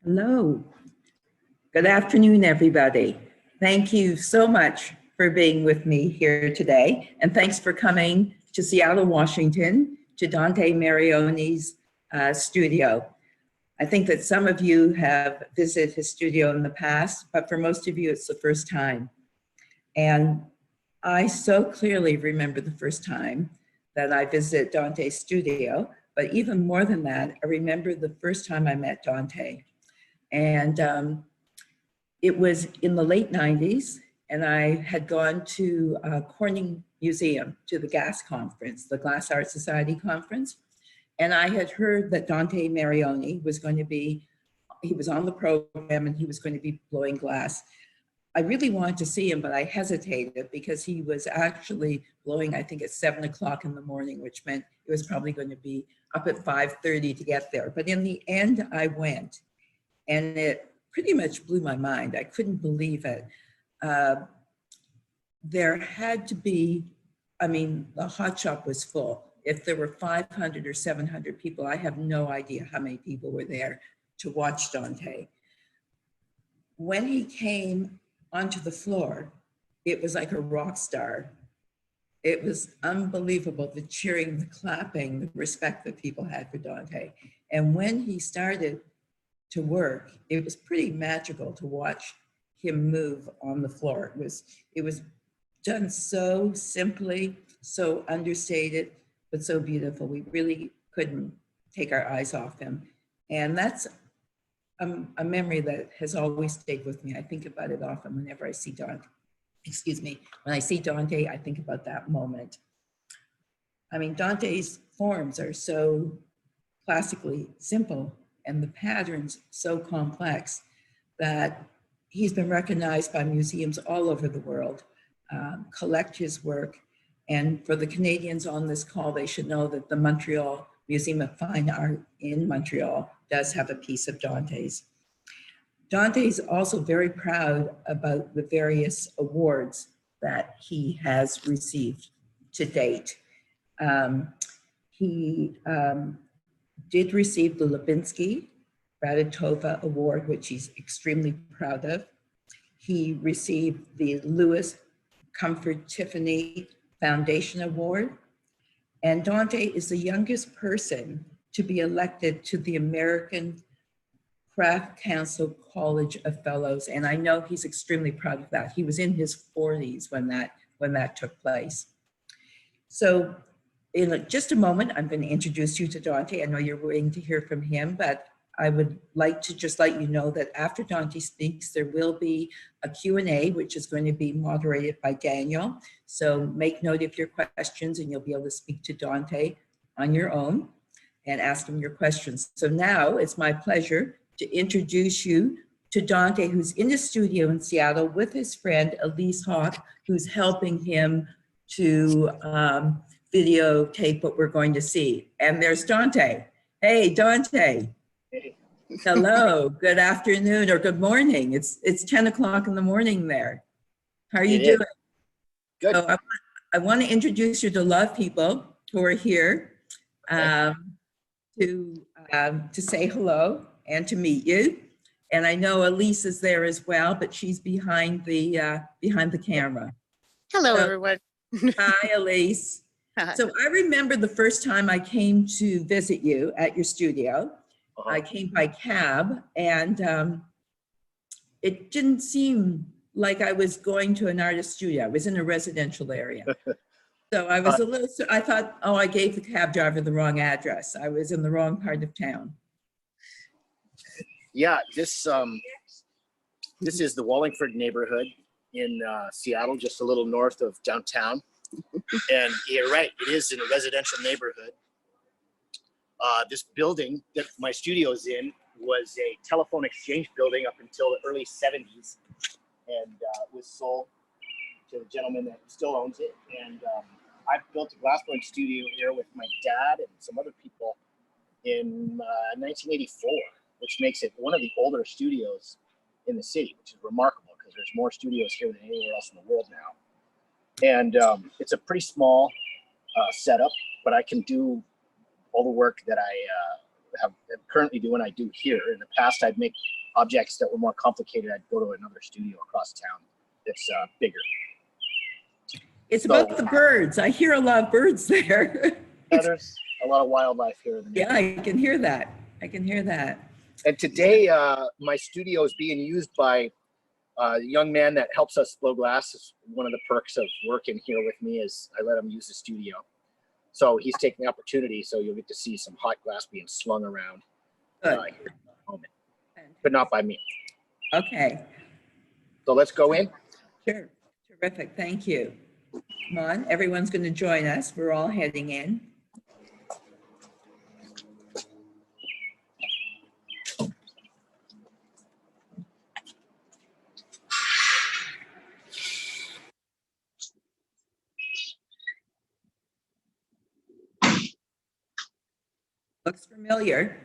Hello. Good afternoon, everybody. Thank you so much for being with me here today. And thanks for coming to Seattle, Washington, to Dante Marioni's studio. I think that some of you have visited his studio in the past, but for most of you, it's the first time. And I so clearly remember the first time that I visited Dante's studio, but even more than that, I remember the first time I met Dante. And it was in the late 90s, and I had gone to Corning Museum, to the GAS conference, the Glass Art Society conference. And I had heard that Dante Marioni was going to be, he was on the program and he was going to be blowing glass. I really wanted to see him, but I hesitated because he was actually blowing, I think, at 7 o'clock in the morning, which meant it was probably going to be up at 5:30 to get there. But in the end, I went, and it pretty much blew my mind. I couldn't believe it. There had to be, I mean, the hot shop was full. If there were 500 or 700 people, I have no idea how many people were there to watch Dante. When he came onto the floor, it was like a rock star. It was unbelievable, the cheering, the clapping, the respect that people had for Dante. And when he started to work, it was pretty magical to watch him move on the floor. It was done so simply, so understated, but so beautiful. We really couldn't take our eyes off him. And that's a memory that has always stayed with me. I think about it often whenever I see Dante. Excuse me, when I see Dante, I think about that moment. I mean, Dante's forms are so classically simple and the patterns so complex that he's been recognized by museums all over the world, collect his work. And for the Canadians on this call, they should know that the Montreal Museum of Fine Art in Montreal does have a piece of Dante's. Dante's also very proud about the various awards that he has received to date. He did receive the Lubinski Raditova Award, which he's extremely proud of. He received the Louis Comfort Tiffany Foundation Award. And Dante is the youngest person to be elected to the American Craft Council College of Fellows. And I know he's extremely proud of that. He was in his 40s when that took place. So in just a moment, I'm going to introduce you to Dante. I know you're waiting to hear from him, but I would like to just let you know that after Dante speaks, there will be a Q&A, which is going to be moderated by Daniel. So make note of your questions and you'll be able to speak to Dante on your own and ask him your questions. So now it's my pleasure to introduce you to Dante, who's in the studio in Seattle with his friend Elise Hawk, who's helping him to videotape what we're going to see. And there's Dante. Hey, Dante. Hey. Hello, good afternoon or good morning. It's 10 o'clock in the morning there. How are you doing? Good. So I want to introduce you to a lot of people who are here to say hello and to meet you. And I know Elise is there as well, but she's behind the camera. Hello, everyone. Hi, Elise. Hi. So I remember the first time I came to visit you at your studio. I came by cab, and it didn't seem like I was going to an artist studio. I was in a residential area. So I was I thought, oh, I gave the cab driver the wrong address. I was in the wrong part of town. Yeah, this is the Wallingford neighborhood in Seattle, just a little north of downtown. And you're right, it is in a residential neighborhood. This building that my studio is in was a telephone exchange building up until the early 70s, and was sold to the gentleman that still owns it. And I built a glassblowing studio here with my dad and some other people in 1984, which makes it one of the older studios in the city, which is remarkable because there's more studios here than anywhere else in the world now. And it's a pretty small setup, but I can do all the work that I am currently doing, I do here. In the past, I'd make objects that were more complicated. I'd go to another studio across town that's bigger. It's about the birds. I hear a lot of birds there. Yeah, there's a lot of wildlife here in the Yeah, I can hear that. I can hear that. And today, my studio is being used by a young man that helps us blow glass. One of the perks of working here with me is I let him use the studio. So he's taking the opportunity, so you'll get to see some hot glass being slung around here in a moment, but not by me. Okay. So let's go in. Sure. Terrific. Thank you. Come on, everyone's going to join us. We're all heading in. Looks familiar.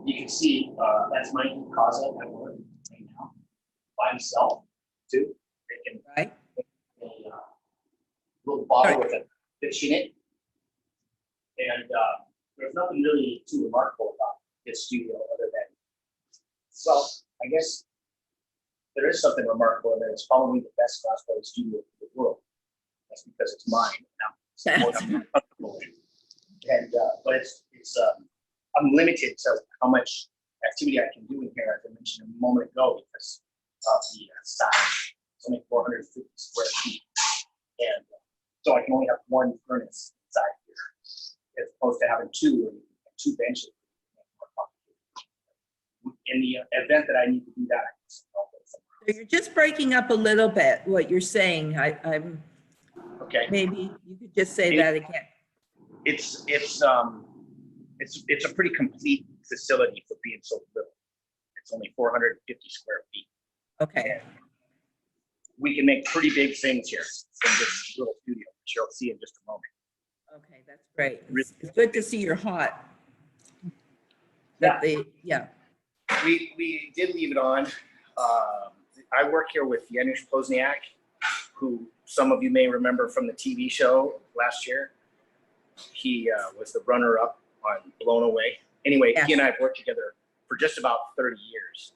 You can see that's Mike Casa at work right now by himself too. Making Right. a little bottle with a fish in it, and there's nothing really too remarkable about this studio other than, well, I guess there is something remarkable in that it's probably the best glass blowing studio in the world. That's because it's mine. And but it's I'm limited to how much activity I can do in here, as I mentioned a moment ago, because of the size. It's only 450 square feet, and so I can only have one furnace inside here, as opposed to having two benches. In the event that I need to do that, I can solve it somewhere. So you're just breaking up a little bit what you're saying. I'm okay. Maybe you could just say that again. It's a pretty complete facility for being so little. It's only 450 square feet. Okay. And we can make pretty big things here in this little studio, which you'll see in just a moment. Okay, that's great. It's good to see you're hot. Yeah. We did leave it on. I work here with Janusz Pozniak, who some of you may remember from the TV show last year. He was the runner-up on Blown Away. Anyway, yes. He and I have worked together for just about 30 years,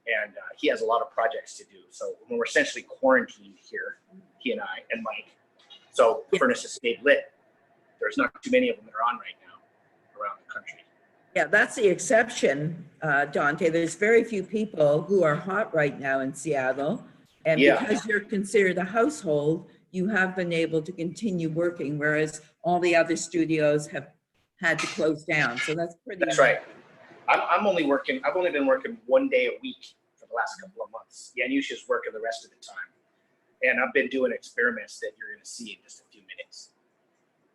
and he has a lot of projects to do. So when we're essentially quarantined here, he and I and Mike, so the furnaces stayed lit. There's not too many of them that are on right now around the country. Yeah, that's the exception, Dante. There's very few people who are hot right now in Seattle. And because you're considered a household, you have been able to continue working, whereas all the other studios have had to close down. So that's pretty. That's right. I'm only working, I've only been working 1 day a week for the last couple of months. Janusz is working the rest of the time. And I've been doing experiments that you're going to see in just a few minutes.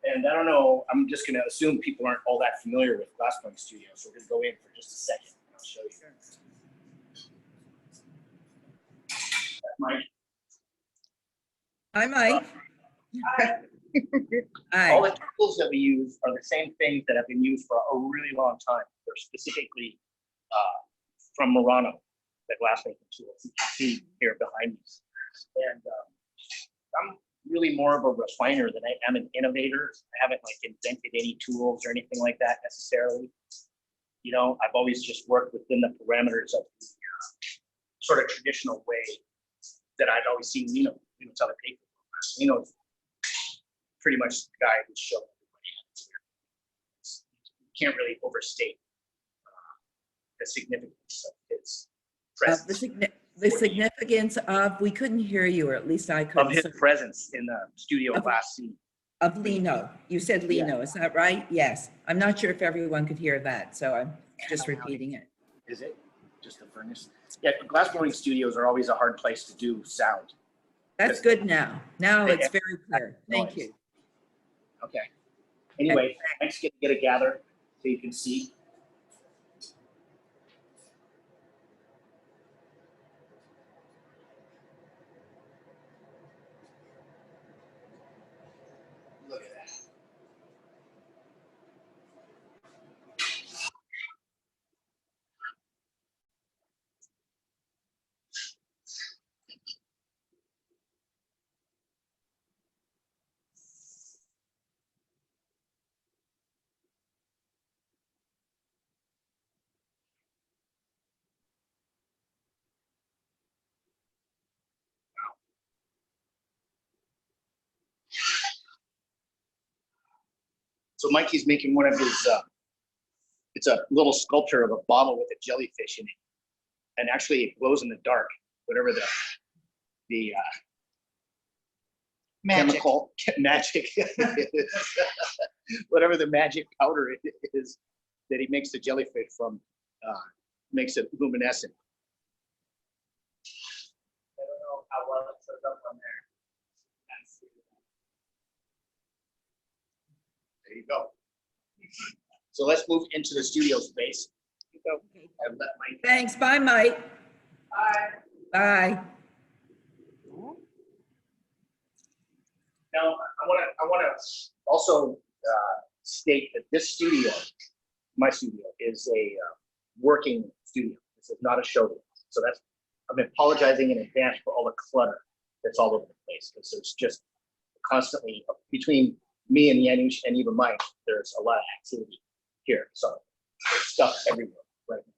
And I don't know, I'm just going to assume people aren't all that familiar with glassblowing studios. So we're going to go in for just a second and I'll show you. That's Mike. Hi, Mike. Hi. Hi. All the tools that we use are the same things that have been used for a really long time. They're specifically from Marioni, the glassmaking tools you can see here behind me. And I'm really more of a refiner than I am an innovator. I haven't like invented any tools or anything like that necessarily. You know, I've always just worked within the parameters of the sort of traditional way that I'd always seen Lino tell the paper. Lino's pretty much the guy who's shown everybody how to do it. You can't really overstate the significance of his presence. The significance of, we couldn't hear you, or at least I couldn't. Of his presence in the studio glass scene. Of Lino. You said Lino, yeah. Is that right? Yes. I'm not sure if everyone could hear that, so I'm just repeating it. Is it? Just the furnace? Yeah, glassblowing studios are always a hard place to do sound. That's good now. Now it's very clear. Thank you. Okay. Anyway, let's get a gather so you can see. Look at that. So Mikey's making one of his, it's a little sculpture of a bottle with a jellyfish in it. And actually it glows in the dark, whatever the chemical magic, whatever the magic powder it is that he makes the jellyfish from, makes it luminescent. I don't know how well it shows up on there. There you go. So let's move into the studio space. Okay. I've let Mike. Thanks. Bye, Mike. Bye. Bye. Now, I want to also state that this studio, my studio, is a working studio. This is not a showroom. So I'm apologizing in advance for all the clutter that's all over the place, because there's just constantly, between me and Yanush and even Mike, there's a lot of activity here. So there's stuff everywhere right now.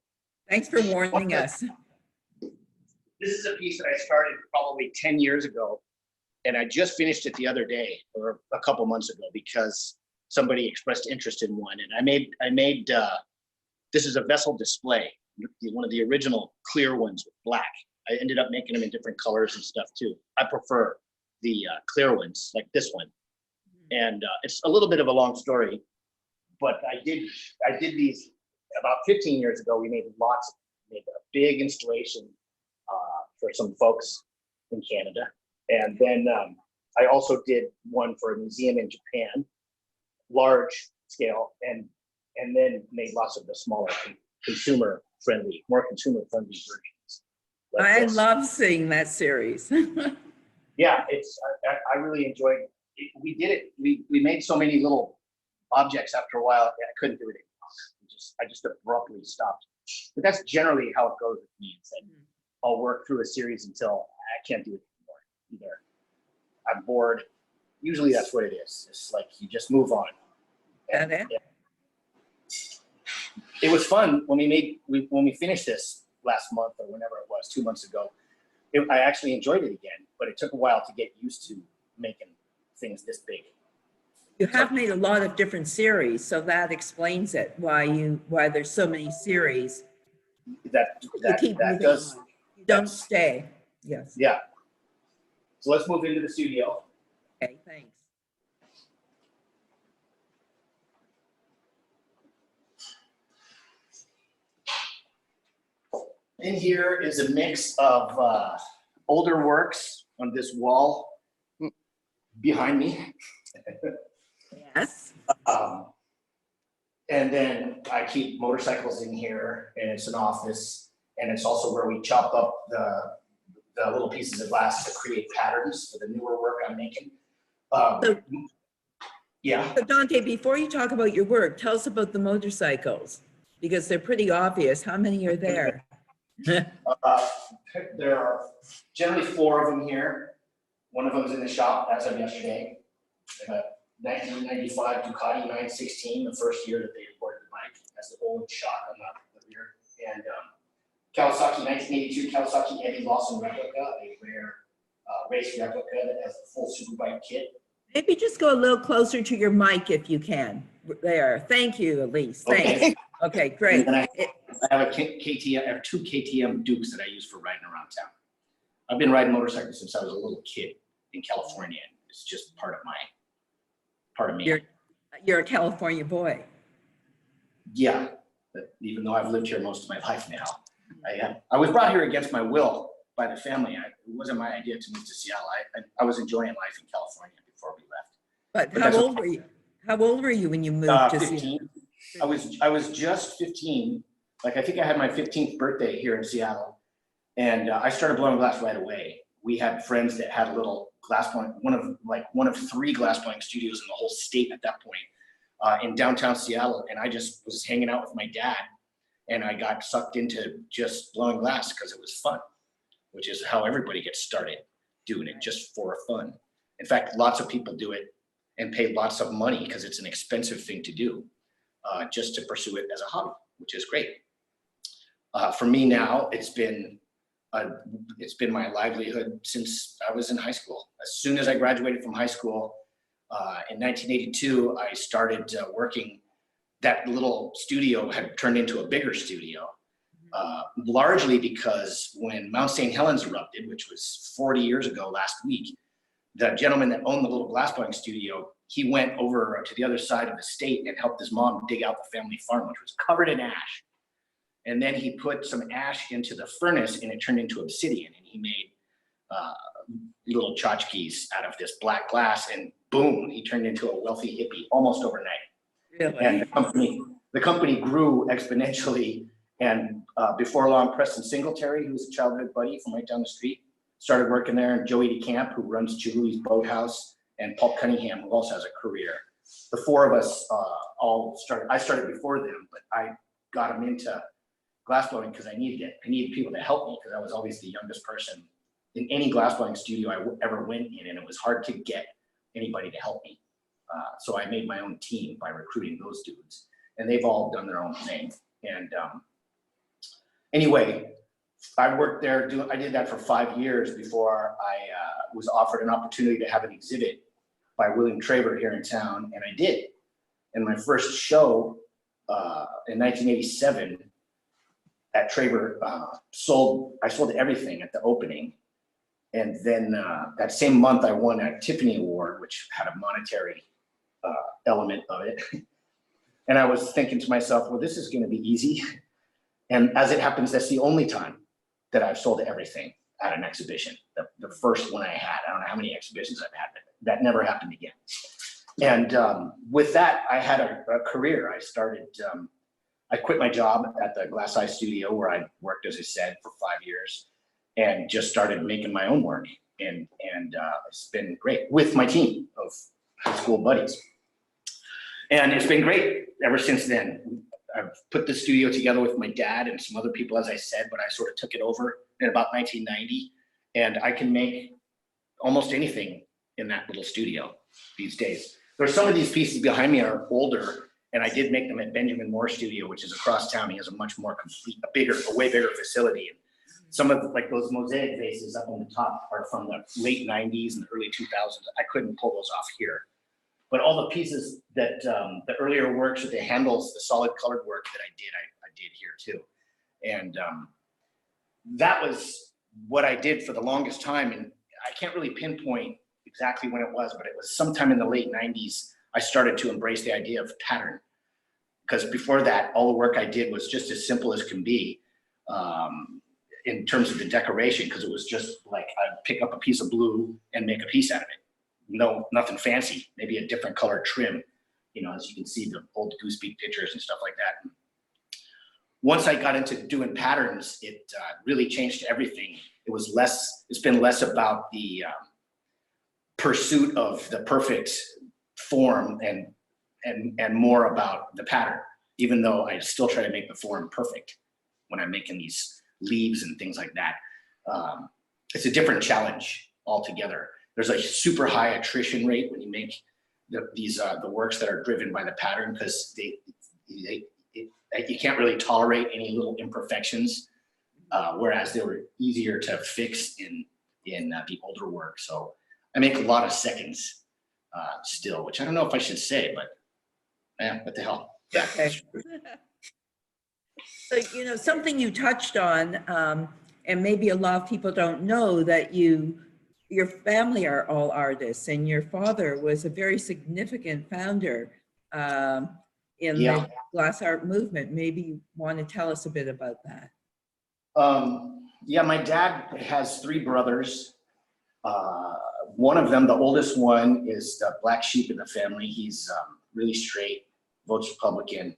Thanks for warning us. This is a piece that I started probably 10 years ago, and I just finished it the other day or a couple months ago because somebody expressed interest in one. And I made this is a vessel display, one of the original clear ones with black. I ended up making them in different colors and stuff too. I prefer the clear ones like this one. And it's a little bit of a long story, but I did these about 15 years ago. We made a big installation for some folks in Canada. And then I also did one for a museum in Japan, large scale, and then made lots of the smaller more consumer friendly versions. Like I this. love seeing that series. Yeah, I really enjoyed it. We did it. We made so many little objects after a while. I couldn't do it anymore. I just abruptly stopped. But that's generally how it goes with me. It's like I'll work through a series until I can't do it anymore. Either I'm bored. Usually that's what it is. It's like you just move on. And, Okay. yeah. It was fun when we finished this last month or whenever it was, 2 months ago. I actually enjoyed it again, but it took a while to get used to making things this big. You have made a lot of different series, so that explains it, why there's so many series. That keep moving does. on. You don't stay. Yes. Yeah. So let's move into the studio. Okay, thanks. In here is a mix of older works on this wall behind me. Yes. And then I keep motorcycles in here, and it's an office, and it's also where we chop up the little pieces of glass to create patterns for the newer work I'm making. Yeah. So Dante, before you talk about your work, tell us about the motorcycles, because they're pretty obvious. How many are there? There are generally 4 of them here. One of them is in the shop as of yesterday. 1995 Ducati 916, the first year that they imported the bike, has the old shock on the rear. And Kawasaki 1982 Kawasaki Eddie Lawson replica, a rare race replica that has the full superbike kit. Maybe just go a little closer to your mic if you can. There. Thank you, Elise. Thanks. Okay. Okay, great. And then I have I have 2 KTM Dukes that I use for riding around town. I've been riding motorcycles since I was a little kid in California. It's just part of me. You're a California boy. Yeah, even though I've lived here most of my life now. I was brought here against my will by the family. It wasn't my idea to move to Seattle. I was enjoying life in California before we left. But how old were you? How old were you when you moved to 15. Seattle? I was just 15. Like, I think I had my 15th birthday here in Seattle, and I started blowing glass right away. We had friends that had a little glass blowing, one of 3 glass blowing studios in the whole state at that point, in downtown Seattle. And I just was hanging out with my dad, and I got sucked into just blowing glass because it was fun, which is how everybody gets started, doing it just for fun. In fact, lots of people do it and pay lots of money because it's an expensive thing to do, just to pursue it as a hobby, which is great. For me now, it's been my livelihood since I was in high school. As soon as I graduated from high school, In 1982, I started working. That little studio had turned into a bigger studio, largely because when Mount St. Helens erupted, which was 40 years ago last week, the gentleman that owned the little glassblowing studio, he went over to the other side of the state and helped his mom dig out the family farm, which was covered in ash. And then he put some ash into the furnace and it turned into obsidian, and he made little tchotchkes out of this black glass, and boom, he turned into a wealthy hippie almost overnight. Really? And the company grew exponentially. And before long, Preston Singletary, who's a childhood buddy from right down the street, started working there, and Joey DeCamp, who runs Julie's Boathouse, and Paul Cunningham, who also has a career. The four of us all started. I started before them, but I got them into glassblowing because I needed it. I needed people to help me because I was always the youngest person in any glassblowing studio I ever went in, and it was hard to get anybody to help me. So I made my own team by recruiting those dudes, and they've all done their own thing. And anyway, I worked there. I did that for 5 years before I was offered an opportunity to have an exhibit by William Traber here in town, and I did. And my first show in 1987 at Traber, I sold everything at the opening. And then that same month, I won a Tiffany Award, which had a monetary element of it. And I was thinking to myself, well, this is going to be easy. And as it happens, that's the only time that I've sold everything at an exhibition. The first one I had, I don't know how many exhibitions I've had, but that never happened again. And with that, I had a career. I quit my job at the Glass Eye Studio, where I worked, as I said, for 5 years, and just started making my own work. And it's been great with my team of high school buddies. And it's been great ever since then. I've put the studio together with my dad and some other people, as I said, but I sort of took it over in about 1990. And I can make almost anything in that little studio these days. There's some of these pieces behind me are older, and I did make them at Benjamin Moore's studio, which is across town. He has a much more complete, a way bigger facility. And some of like those mosaic vases up on the top are from the late 90s and the early 2000s. I couldn't pull those off here. But all the pieces that the earlier works with the handles, the solid colored work that I did here too. And that was what I did for the longest time. And I can't really pinpoint exactly when it was, but it was sometime in the late 90s, I started to embrace the idea of pattern. Because before that, all the work I did was just as simple as can be in terms of the decoration, because it was just like I'd pick up a piece of blue and make a piece out of it. No, nothing fancy, maybe a different color trim, you know, as you can see the old Goose Beak pictures and stuff like that. Once I got into doing patterns, it really changed everything. It's been less about the pursuit of the perfect form and more about the pattern, even though I still try to make the form perfect when I'm making these leaves and things like that. It's a different challenge altogether. There's a super high attrition rate when you make the works that are driven by the pattern, because you can't really tolerate any little imperfections, whereas they were easier to fix in the older work. So I make a lot of seconds still, which I don't know if I should say, but what the hell? Yeah. Okay. So, you know, something you touched on, and maybe a lot of people don't know, that your family are all artists, and your father was a very significant founder in the glass art movement. Maybe you want to tell us a bit about that. Yeah, my dad has 3 brothers. One of them, the oldest one, is the black sheep of the family. He's really straight, votes Republican,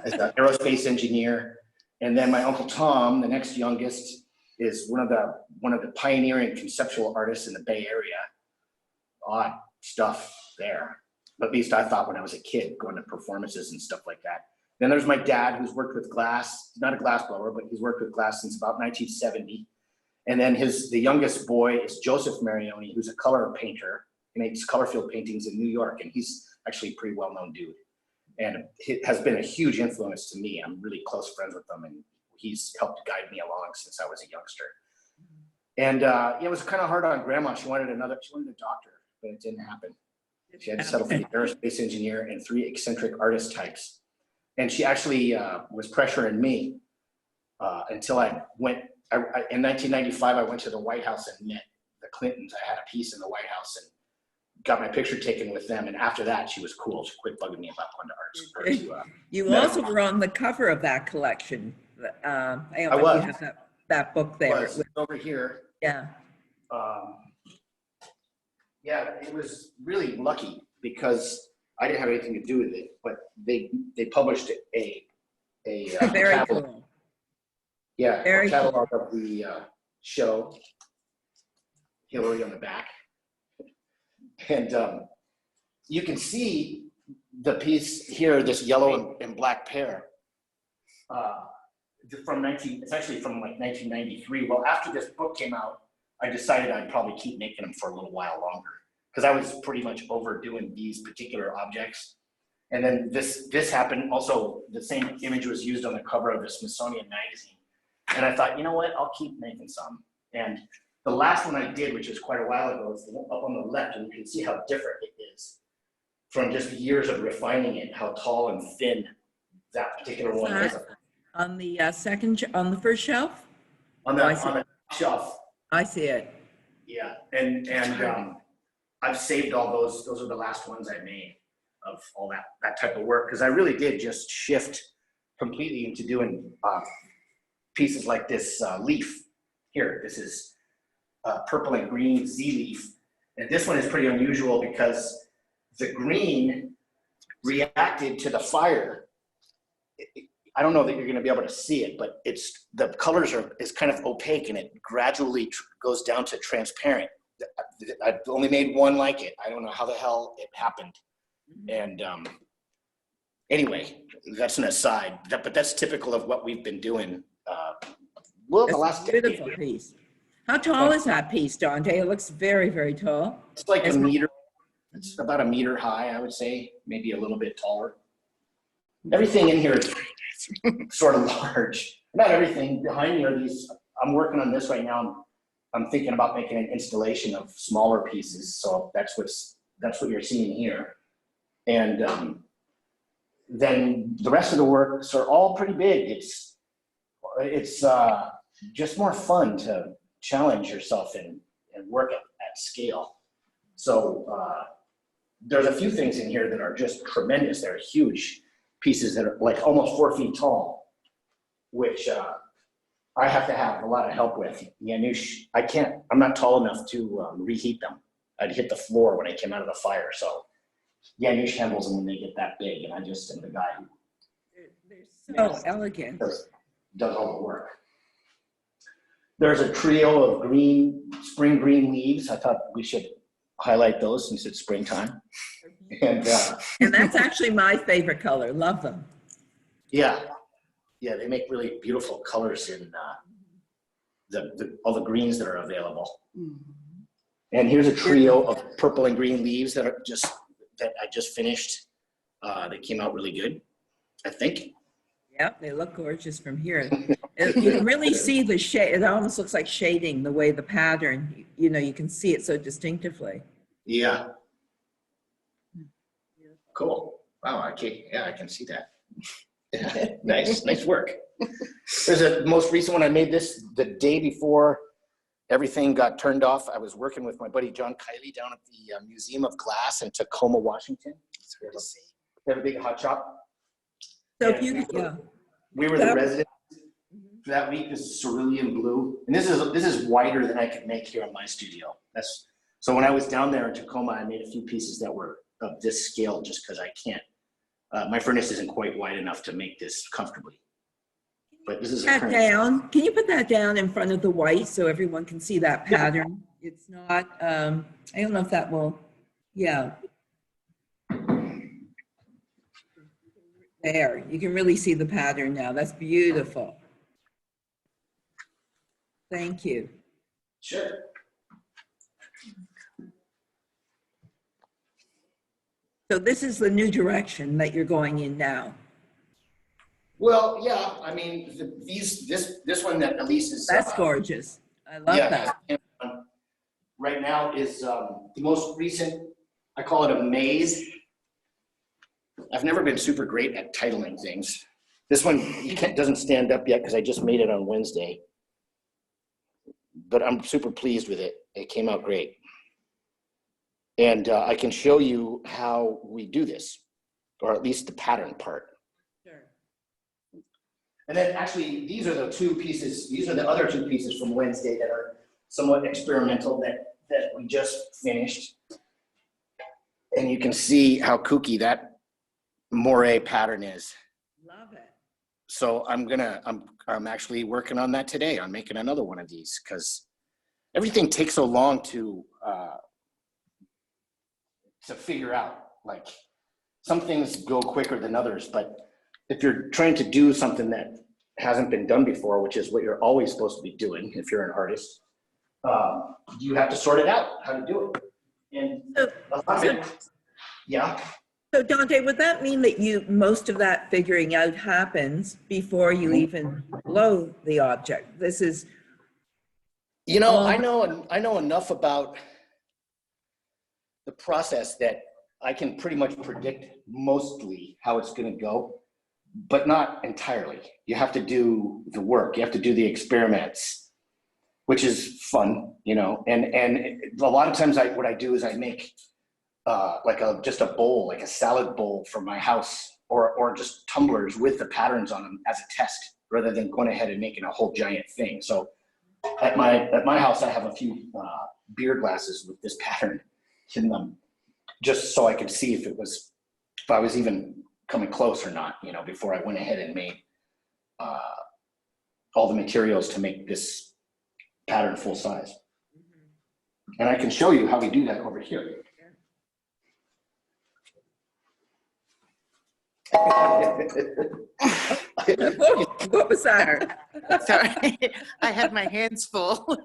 is an aerospace engineer. And then my Uncle Tom, the next youngest, is one of the pioneering conceptual artists in the Bay Area. Odd stuff there, but at least I thought when I was a kid, going to performances and stuff like that. Then there's my dad, who's worked with glass, not a glass blower, but he's worked with glass since about 1970. And then the youngest boy is Joseph Marioni, who's a color painter. He makes color field paintings in New York, and he's actually a pretty well-known dude. And it has been a huge influence to me. I'm really close friends with him, and he's helped guide me along since I was a youngster. And it was kind of hard on Grandma. She wanted a doctor. but it didn't happen. She had to settle for the aerospace engineer and 3 eccentric artist types. And she actually was pressuring me until I went, in 1995, I went to the White House and met the Clintons. I had a piece in the White House and got my picture taken with them. And after that, she was cool. She quit bugging me about going to arts. You also were on the cover of that collection. I don't know was. if you have that book there. It's over here. Yeah. Yeah, it was really lucky because I didn't have anything to do with it, but they published a Very catalog. cool. Yeah, Very a catalog of the show, Hillary on the back. And you can see the piece here, this yellow and black pair. It's actually from like 1993. Well, after this book came out, I decided I'd probably keep making them for a little while longer because I was pretty much overdoing these particular objects. And then this happened. Also, the same image was used on the cover of the Smithsonian magazine. And I thought, you know what, I'll keep making some. And the last one I did, which was quite a while ago, is the one up on the left, and you can see how different it is from just years of refining it, how tall and thin that particular one is. On the on the first shelf? On the shelf. I see it. Yeah, and I've saved all those. Those are the last ones I made of all that type of work, because I really did just shift completely into doing pieces like this leaf. Here, this is purple and green Z leaf. And this one is pretty unusual because the green reacted to the fire. I don't know that you're going to be able to see it, but the colors is kind of opaque and it gradually goes down to transparent. I've only made one like it. I don't know how the hell it happened. And anyway, that's an aside, but that's typical of what we've been doing. Well, the last beautiful piece. How tall is that piece, Dante? It looks very, very tall. It's like a meter. It's about a meter high, I would say, maybe a little bit taller. Everything in here is sort of large. Not everything. Behind me are these. I'm working on this right now. I'm thinking about making an installation of smaller pieces. So that's what you're seeing here. And then the rest of the works are all pretty big. It's just more fun to challenge yourself and work at scale. So there's a few things in here that are just tremendous. They're huge pieces that are like almost 4 feet tall, which I have to have a lot of help with. Yanush, I'm not tall enough to reheat them. I'd hit the floor when I came out of the fire. So Yanush handles them when they get that big, and I just am the guy who they're so elegant. Does all the work. There's a trio of spring green leaves. I thought we should highlight those since it's springtime. And that's actually my favorite color. Love them. Yeah, they make really beautiful colors in all the greens that are available. And here's a trio of purple and green leaves that I just finished. They came out really good, I think. Yep, they look gorgeous from here. You can really see the shade. It almost looks like shading the way the pattern, you can see it so distinctively. Yeah. Cool. Wow, I can see that. Nice work. There's a most recent one. I made this the day before everything got turned off. I was working with my buddy John Kiley down at the Museum of Glass in Tacoma, Washington. They have a big hot shop. So we were the residents for that week. This is cerulean blue, and this is wider than I could make here in my studio. So when I was down there in Tacoma, I made a few pieces that were of this scale, just because I can't. My furnace isn't quite wide enough to make this comfortably. But this is down. Can you put that down in front of the white so everyone can see that pattern? Yeah. It's not. I don't know if that will. Yeah. There, you can really see the pattern now. That's beautiful. Thank you. Sure. So this is the new direction that you're going in now. Well, yeah. I mean, this one that Elise is. That's gorgeous. I love that. right now is the most recent, I call it a maze. I've never been super great at titling things. This one doesn't stand up yet because I just made it on Wednesday. But I'm super pleased with it. It came out great. And I can show you how we do this, or at least the pattern part. Sure. And then actually, these are the two pieces, these are the other two pieces from Wednesday that are somewhat experimental that we just finished. And you can see how kooky that moire pattern is. Love it. So I'm actually working on that today, on making another one of these, because everything takes so long to figure out. Like, some things go quicker than others, but if you're trying to do something that hasn't been done before, which is what you're always supposed to be doing if you're an artist, you have to sort it out how to do it. And a lot of it, yeah. So Dante, would that mean that most of that figuring out happens before you even blow the object? This is, you know, I know enough about the process that I can pretty much predict mostly how it's going to go, but not entirely. You have to do the work. You have to do the experiments, which is fun, you know. And a lot of times what I do is I make like just a bowl, like a salad bowl for my house, or just tumblers with the patterns on them as a test, rather than going ahead and making a whole giant thing. So at my house, I have a few beer glasses with this pattern in them, just so I could see if I was even coming close or not, you know, before I went ahead and made all the materials to make this pattern full size. And I can show you how we do that over here. what was that? Sorry, I had my hands full.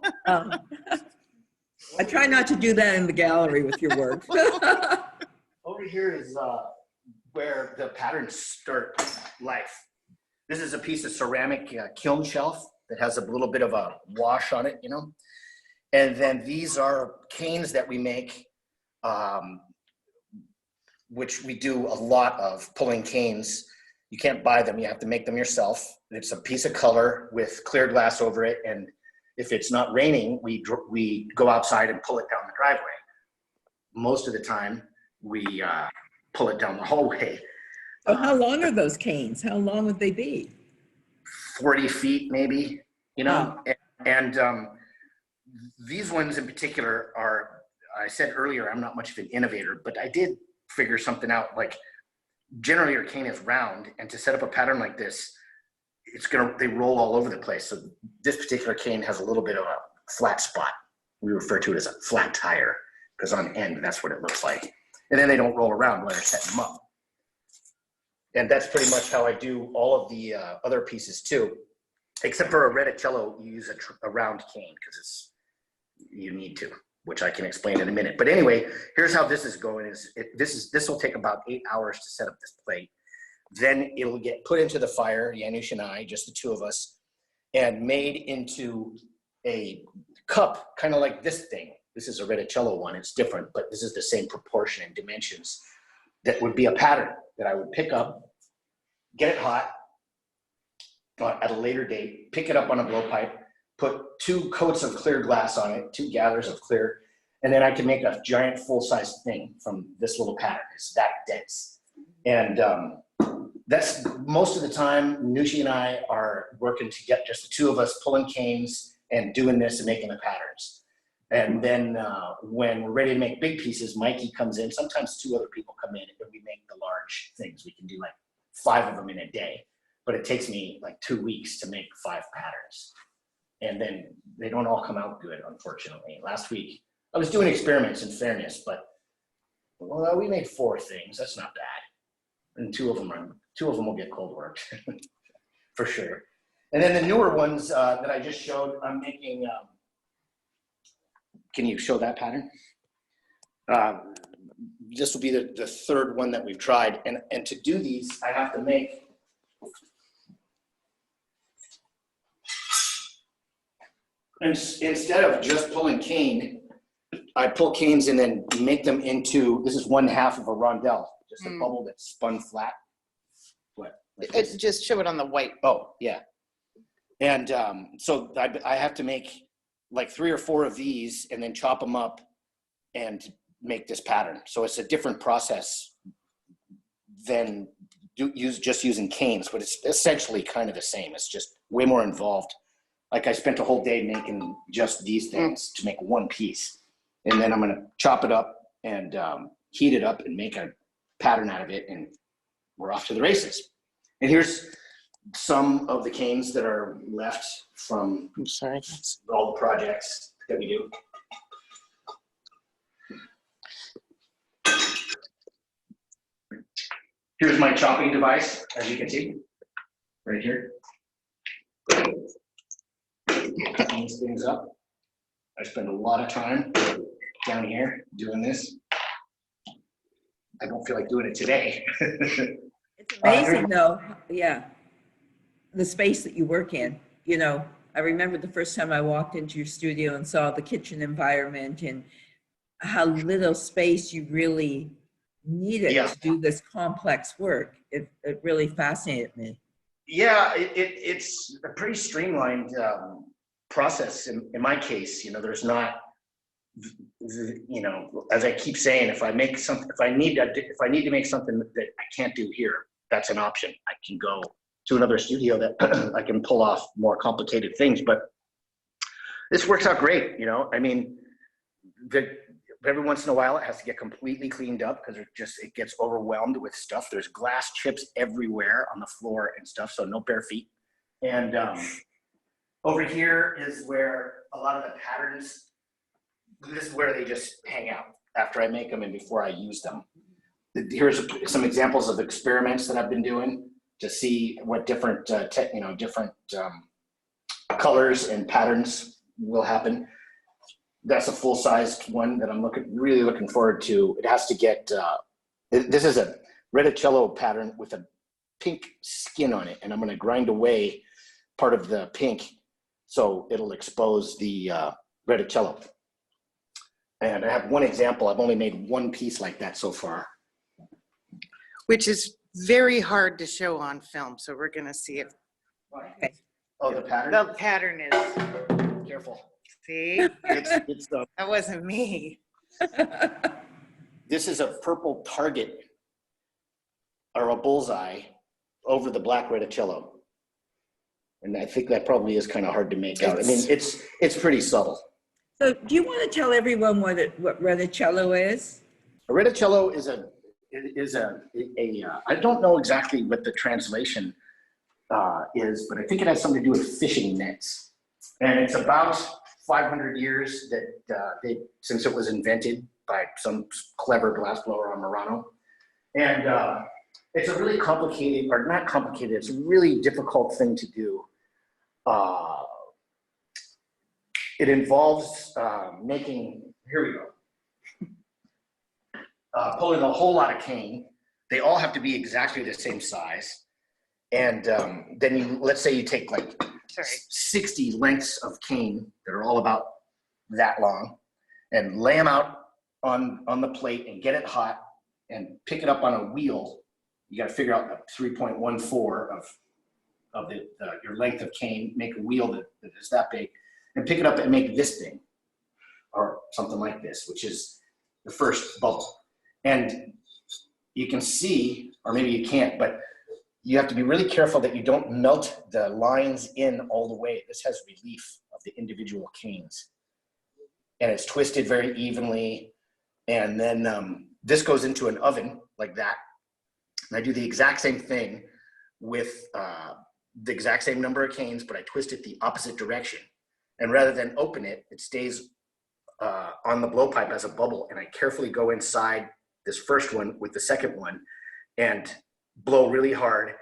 I try not to do that in the gallery with your work. Over here is where the patterns start life. This is a piece of ceramic kiln shelf that has a little bit of a wash on it, you know. And then these are canes that we make, which we do a lot of, pulling canes. You can't buy them, you have to make them yourself. It's a piece of color with clear glass over it, and if it's not raining, we go outside and pull it down the driveway. Most of the time, we pull it down the hallway. So how long are those canes? How long would they be? 40 feet, maybe, you know? Oh. And these ones in particular are, I said earlier, I'm not much of an innovator, but I did figure something out. Like, generally your cane is round, and to set up a pattern like this, they roll all over the place. So this particular cane has a little bit of a flat spot. We refer to it as a flat tire, because on end, that's what it looks like. And then they don't roll around while you're setting them up. And that's pretty much how I do all of the other pieces too. Except for a reticello, you use a round cane because you need to, which I can explain in a minute. But anyway, here's how this is going. This will take about 8 hours to set up this plate. Then it'll get put into the fire, Janusz and I, just the two of us, and made into a cup, kind of like this thing. This is a reticello one. It's different, but this is the same proportion and dimensions. That would be a pattern that I would pick up, get it hot at a later date, pick it up on a blowpipe, put 2 coats of clear glass on it, 2 gathers of clear, and then I can make a giant full-size thing from this little pattern. It's that dense. And that's most of the time, Nushi and I are working to get just the two of us pulling canes and doing this and making the patterns. And then when we're ready to make big pieces, Mikey comes in. Sometimes 2 other people come in and we make the large things. We can do like 5 of them in a day, but it takes me like 2 weeks to make 5 patterns. And then they don't all come out good, unfortunately. Last week, I was doing experiments, in fairness, but well, we made 4 things. That's not bad. And 2 of them will get cold worked for sure. And then the newer ones that I just showed, I'm making. Can you show that pattern? This will be the 3rd one that we've tried. And to do these, I have to make instead of just pulling cane, I pull canes and then make them into, this is 1/2 of a rondelle, just a bubble that's spun flat. What? Like this? Just show it on the white. Oh, yeah. And so I have to make like 3 or 4 of these and then chop them up and make this pattern. So it's a different process than just using canes, but it's essentially kind of the same. It's just way more involved. Like I spent a whole day making just these things to make one piece. And then I'm going to chop it up and heat it up and make a pattern out of it. And we're off to the races. And here's some of the canes that are left from all the projects that we do. Here's my chopping device, as you can see, right here. Cutting these things up. I spend a lot of time down here doing this. I don't feel like doing it today. It's amazing though, yeah, the space that you work in. You know, I remember the first time I walked into your studio and saw the kitchen environment and how little space you really needed to do this complex work. It really fascinated me. Yeah, it's a pretty streamlined process in my case. You know, there's not, you know, as I keep saying, if I need to make something that I can't do here, that's an option. I can go to another studio that I can pull off more complicated things, but this works out great. You know, I mean, every once in a while it has to get completely cleaned up because it gets overwhelmed with stuff. There's glass chips everywhere on the floor and stuff, so no bare feet. And over here is where a lot of the patterns, this is where they just hang out after I make them and before I use them. Here's some examples of experiments that I've been doing to see what different colors and patterns will happen. That's a full-sized one that I'm really looking forward to. It has to get, this is a reticello pattern with a pink skin on it, and I'm gonna grind away part of the pink so it'll expose the reticello. And I have one example. I've only made one piece like that so far. Which is very hard to show on film, so we're gonna see if. Okay. Oh, the pattern? The pattern is. Careful. See? It's That wasn't me. This is a purple target or a bullseye over the black reticello. And I think that probably is kind of hard to make out. I mean, it's pretty subtle. So do you want to tell everyone what reticello is? A reticello is I don't know exactly what the translation is, but I think it has something to do with fishing nets. And it's about 500 years that since it was invented by some clever glassblower on Murano. And it's a really complicated, or not complicated, it's a really difficult thing to do. It involves making, here we go, pulling a whole lot of cane. They all have to be exactly the same size. And then let's say you take like 60 lengths of cane that are all about that long and lay them out on the plate and get it hot and pick it up on a wheel. You got to figure out the 3.14 of your length of cane, make a wheel that is that big, and pick it up and make this thing or something like this, which is the first bubble. And you can see, or maybe you can't, but you have to be really careful that you don't melt the lines in all the way. This has relief of the individual canes. And it's twisted very evenly. And then this goes into an oven like that. And I do the exact same thing with the exact same number of canes, but I twist it the opposite direction. And rather than open it, it stays on the blowpipe as a bubble. And I carefully go inside this first one with the second one and blow really hard.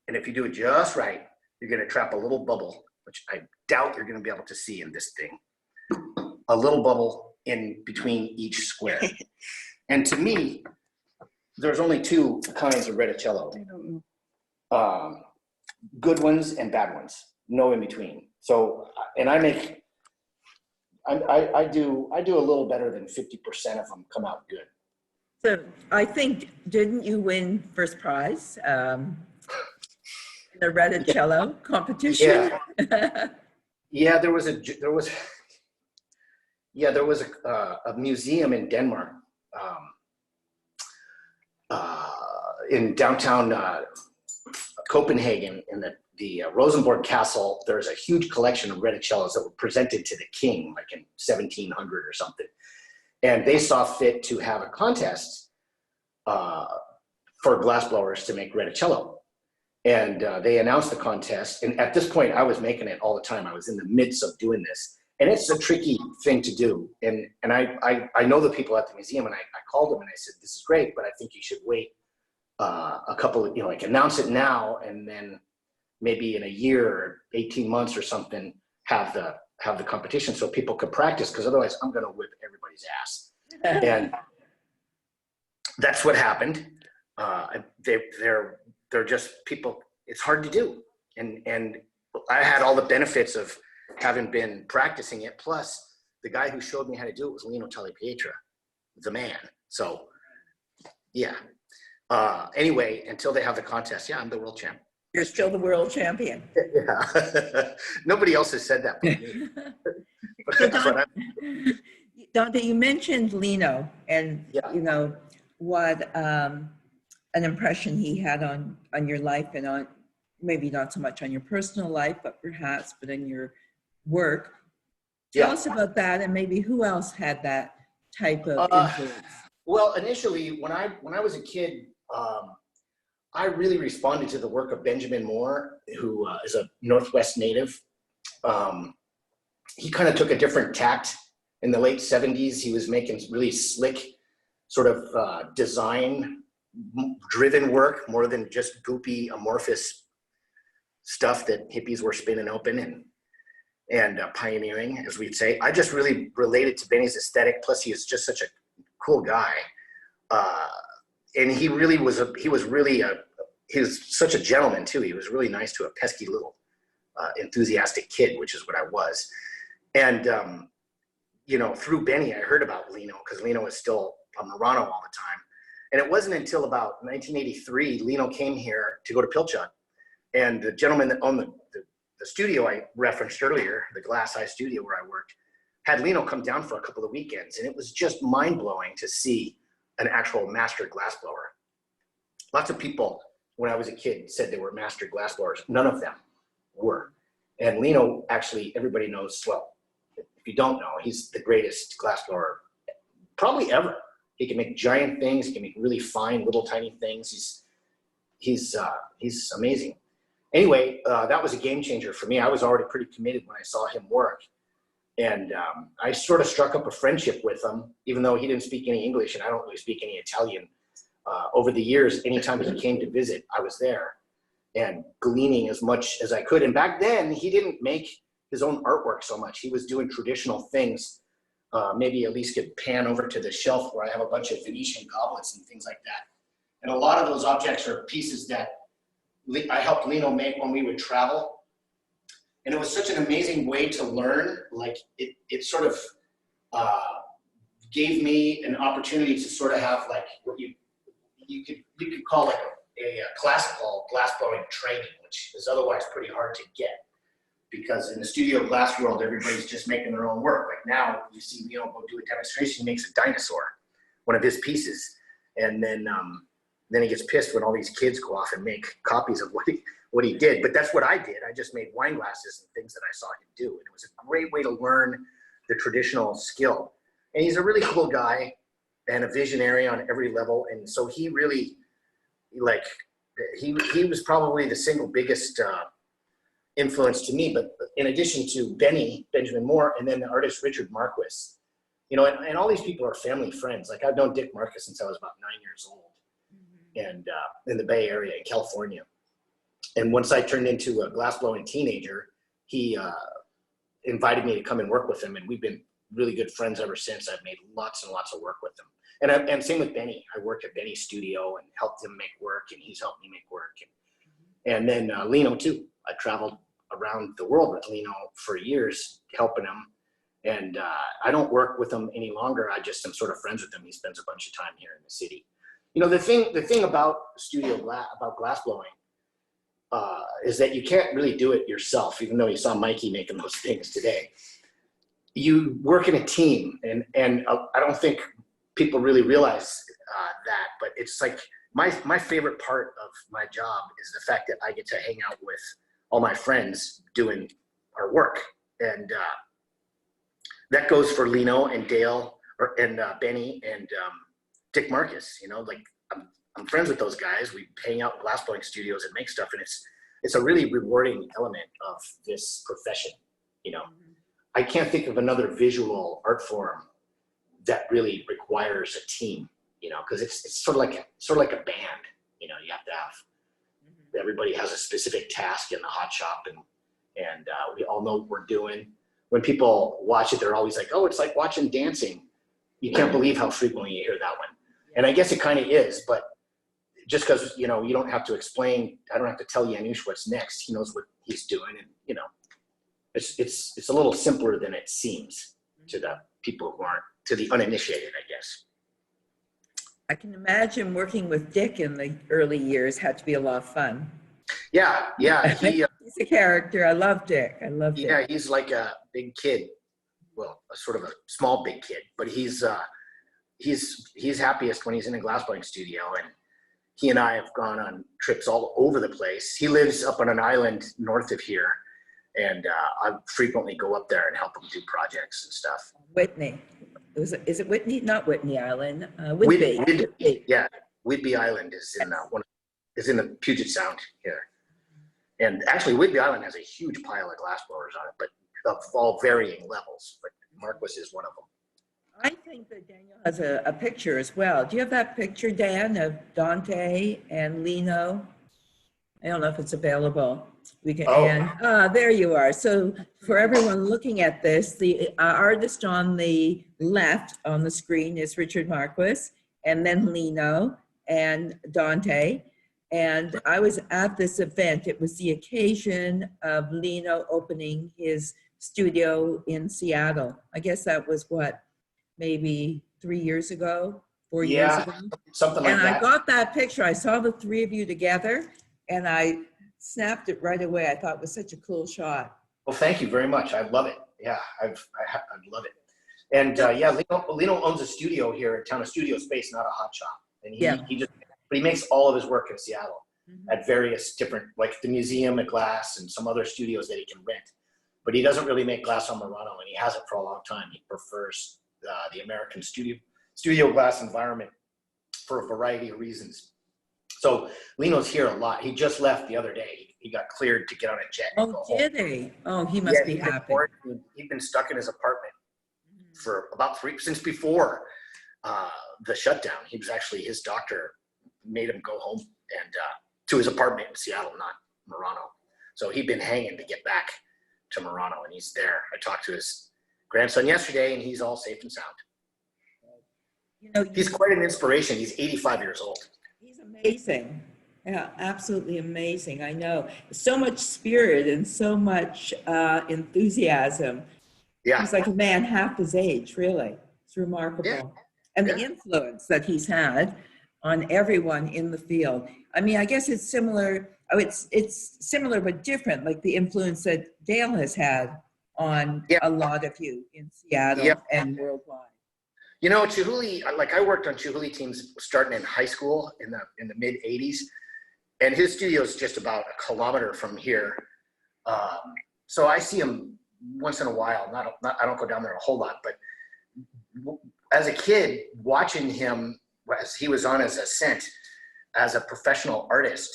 And if you do it just right, you're gonna trap a little bubble, which I doubt you're gonna be able to see in this thing. A little bubble in between each square. And to me, there's only two kinds of reticello. Good ones and bad ones, no in between. So, and I make I do a little better than 50% of them come out good. So I think, didn't you win first prize in the Reticello competition? Yeah. Yeah, there was a museum in Denmark, in downtown Copenhagen, in the Rosenborg Castle. There's a huge collection of Reticellos that were presented to the king, like in 1700 or something. And they saw fit to have a contest for glassblowers to make Reticello. And they announced the contest. And at this point, I was making it all the time. I was in the midst of doing this. And it's a tricky thing to do. And I know the people at the museum, and I called them and I said, this is great, but I think you should wait a couple of, like announce it now, and then maybe in a year or 18 months or something, have the competition so people could practice, because otherwise I'm going to whip everybody's ass. And that's what happened. They're just people, it's hard to do. And I had all the benefits of having been practicing it. Plus the guy who showed me how to do it was Lino Tagliapietra, the man. So yeah. Anyway, until they have the contest, yeah, I'm the world champ. You're still the world champion. Yeah. Nobody else has said that but me. So Dante, you mentioned Lino, and Yeah. you know what an impression he had on your life, and on maybe not so much on your personal life, but perhaps but in your work. Tell us about that, and maybe who else had that type of influence. Well, initially, when I was a kid, I really responded to the work of Benjamin Moore, who is a Northwest native. He kind of took a different tact in the late 70s. He was making really slick sort of design-driven work, more than just goopy, amorphous stuff that hippies were spinning open and pioneering, as we'd say. I just really related to Benny's aesthetic. Plus, he is just such a cool guy. And he really was he was such a gentleman too. He was really nice to a pesky little enthusiastic kid, which is what I was. And, you know, through Benny, I heard about Lino, because Lino was still on Murano all the time. And it wasn't until about 1983, Lino came here to go to Pilchuck. And the gentleman that owned the studio I referenced earlier, the Glass Eye studio where I worked, had Lino come down for a couple of weekends. And it was just mind-blowing to see an actual master glassblower. Lots of people, when I was a kid, said they were master glassblowers. None of them were. And Lino, actually, everybody knows, well, if you don't know, he's the greatest glassblower probably ever. He can make giant things. He can make really fine, little tiny things. He's amazing. Anyway, that was a game changer for me. I was already pretty committed when I saw him work. And I sort of struck up a friendship with him, even though he didn't speak any English and I don't really speak any Italian. Over the years, anytime he came to visit, I was there and gleaning as much as I could. And back then, he didn't make his own artwork so much. He was doing traditional things. Maybe at least could pan over to the shelf where I have a bunch of Venetian goblets and things like that. And a lot of those objects are pieces that I helped Lino make when we would travel. And it was such an amazing way to learn. Like it sort of gave me an opportunity to sort of have like what you could call like a classical glassblowing training, which is otherwise pretty hard to get. Because in the studio glass world, everybody's just making their own work. Like now, you see Lino go do a demonstration, he makes a dinosaur, one of his pieces. And then he gets pissed when all these kids go off and make copies of what he did. But that's what I did. I just made wine glasses and things that I saw him do. And it was a great way to learn the traditional skill. And he's a really cool guy and a visionary on every level. And so he really, like, he was probably the single biggest influence to me. But in addition to Benjamin Moore, and then the artist Richard Marquis, you know, and all these people are family friends. Like I've known Dick Marquis since I was about 9 years old, and in the Bay Area in California. And once I turned into a glassblowing teenager, he invited me to come and work with him, and we've been really good friends ever since. I've made lots and lots of work with him. And same with Benny. I worked at Benny's studio and helped him make work, and he's helped me make work. And then Lino too. I traveled around the world with Lino for years, helping him. And I don't work with him any longer. I just am sort of friends with him. He spends a bunch of time here in the city. You know, the thing about about glass blowing is that you can't really do it yourself, even though you saw Mikey making those things today. You work in a team, and I don't think people really realize that, but it's like my favorite part of my job is the fact that I get to hang out with all my friends doing our work. And that goes for Lino and Dale and Benny and Dick Marcus. You know, like I'm friends with those guys. We hang out in glass blowing studios and make stuff, and it's a really rewarding element of this profession. You know, I can't think of another visual art form that really requires a team. You know, because it's sort of like a band. You know, you have to have everybody has a specific task in the hot shop, and we all know what we're doing. When people watch it, they're always like, "Oh, it's like watching dancing." You can't believe how frequently you hear that one. And I guess it kind of is, but just because, you know, you don't have to explain, I don't have to tell Janusz what's next. He knows what he's doing, and you know, it's a little simpler than it seems to the people who aren't, to the uninitiated, I guess. I can imagine working with Dick in the early years had to be a lot of fun. Yeah, He's a character. I love Dick. I love Dick. Yeah, he's like a big kid. Well, a sort of a small big kid, but he's happiest when he's in a glassblowing studio, and he and I have gone on trips all over the place. He lives up on an island north of here, and I frequently go up there and help him do projects and stuff. Whitney. Is it Whitney? Not Whitney Island. Whidbey. Whidbey. Yeah, Whidbey Island is in the Puget Sound here. And actually, Whidbey Island has a huge pile of glass blowers on it, but of all varying levels. But Marquis is one of them. I think that Daniel has a picture as well. Do you have that picture, Dan, of Dante and Lino? I don't know if it's available. We can. Oh. There you are. So for everyone looking at this, the artist on the left on the screen is Richard Marquis, and then Lino and Dante. And I was at this event. It was the occasion of Lino opening his studio in Seattle. I guess that was what, maybe 3 years ago, 4 years ago? Something like that. And I got that picture. I saw the three of you together, and I snapped it right away. I thought it was such a cool shot. Well, thank you very much. I love it. Yeah, I love it. And yeah, Lino owns a studio here in town, a studio space, not a hot shop. And he makes all of his work in Seattle at various different, like the Museum of Glass and some other studios that he can rent. But he doesn't really make glass on Murano, and he hasn't for a long time. He prefers the American studio glass environment for a variety of reasons. So Lino's here a lot. He just left the other day. He got cleared to get on a jet. Oh, did he? Oh, he must be happy. He'd been stuck in his apartment for about since before the shutdown. He was actually, his doctor made him go home and to his apartment in Seattle, not Murano. So he'd been hanging to get back to Murano, and he's there. I talked to his grandson yesterday, and he's all safe and sound. You know, he's quite an inspiration. He's 85 years old. He's amazing. Yeah, absolutely amazing. I know. So much spirit and so much enthusiasm. Yeah. He's like a man half his age, really. It's remarkable. Yeah. And the influence that he's had on everyone in the field. I mean, I guess it's similar. Oh, it's similar but different, like the influence that Dale has had on a lot of you in Seattle and worldwide. You know, Chihuly, like I worked on Chihuly teams starting in high school in the mid 80s, and his studio is just about a kilometer from here. So I see him once in a while. I don't go down there a whole lot, but as a kid, watching him as he was on his ascent as a professional artist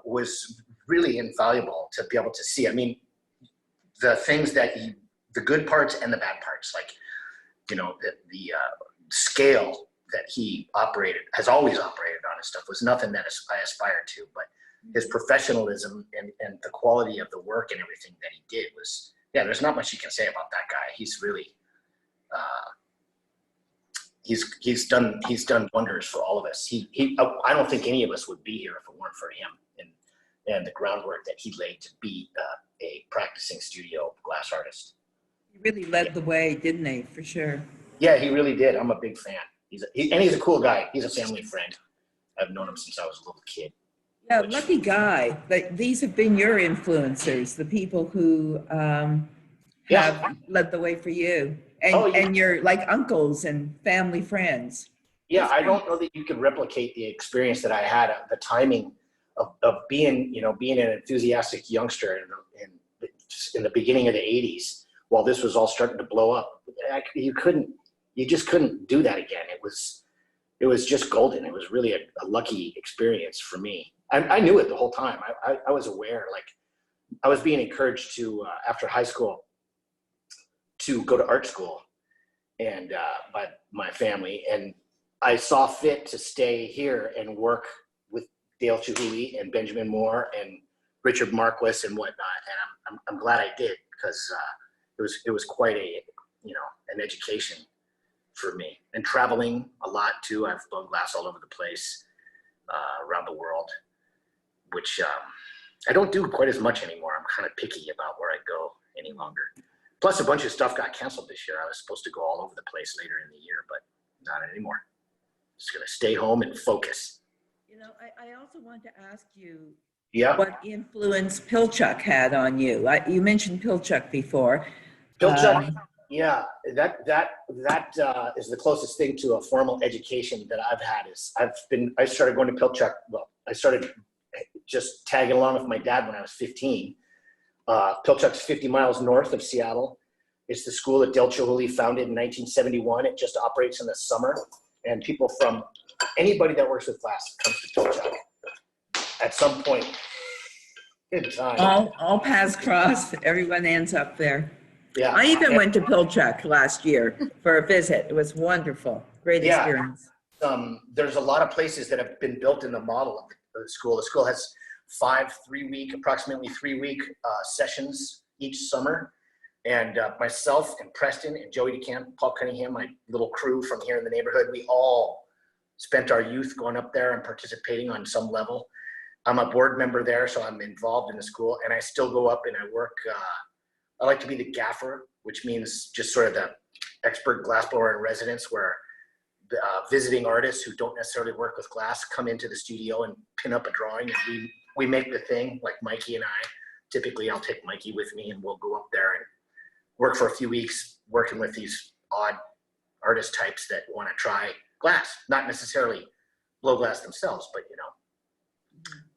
was really invaluable to be able to see. I mean, the things that the good parts and the bad parts, like, you know, the scale that he has always operated on his stuff was nothing that I aspired to, but his professionalism and the quality of the work and everything that he did was, there's not much you can say about that guy. He's really, he's done wonders for all of us. I don't think any of us would be here if it weren't for him and the groundwork that he laid to be a practicing studio glass artist. He really led the way, didn't they? For sure. Yeah, he really did. I'm a big fan. He's a cool guy. He's a family friend. I've known him since I was a little kid. Yeah, Which- lucky guy. But these have been your influencers, the people who Yeah. have led the way for you, and Oh, yeah. and your like uncles and family friends. Yeah, I don't know that you could replicate the experience that I had, the timing of being, being an enthusiastic youngster in the beginning of the 80s while this was all starting to blow up. You just couldn't do that again. It was just golden. It was really a lucky experience for me. I knew it the whole time. I was aware, like I was being encouraged to, after high school, to go to art school and by my family. And I saw fit to stay here and work with Dale Chihuly and Benjamin Moore and Richard Marquis and whatnot. And I'm glad I did, because it was quite an education for me. And traveling a lot too. I've blown glass all over the place, around the world, which I don't do quite as much anymore. I'm kind of picky about where I go any longer. Plus a bunch of stuff got canceled this year. I was supposed to go all over the place later in the year, but not anymore. Just gonna stay home and focus. I also want to ask you Yeah. what influence Pilchuck had on you. You mentioned Pilchuck before. Pilchuck, yeah, that is the closest thing to a formal education that I've had. I started going to Pilchuck. Well, I started just tagging along with my dad when I was 15. Pilchuck's 50 miles north of Seattle. It's the school that Dale Chihuly founded in 1971. It just operates in the summer, and people from anybody that works with glass comes to Pilchuck at some point in time. All paths cross. Everyone ends up there. Yeah. I even went to Pilchuck last year for a visit. It was wonderful. Great experience. There's a lot of places that have been built in the model of the school. The school has approximately 3-week sessions each summer. And myself and Preston and Joey DeCamp, Paul Cunningham, my little crew from here in the neighborhood, we all spent our youth going up there and participating on some level. I'm a board member there, so I'm involved in the school, and I still go up and I work. I like to be the gaffer, which means just sort of the expert glassblower in residence, where visiting artists who don't necessarily work with glass come into the studio and pin up a drawing, and we make the thing, like Mikey and I. Typically, I'll take Mikey with me, and we'll go up there and work for a few weeks working with these odd artist types that want to try glass, not necessarily blow glass themselves, but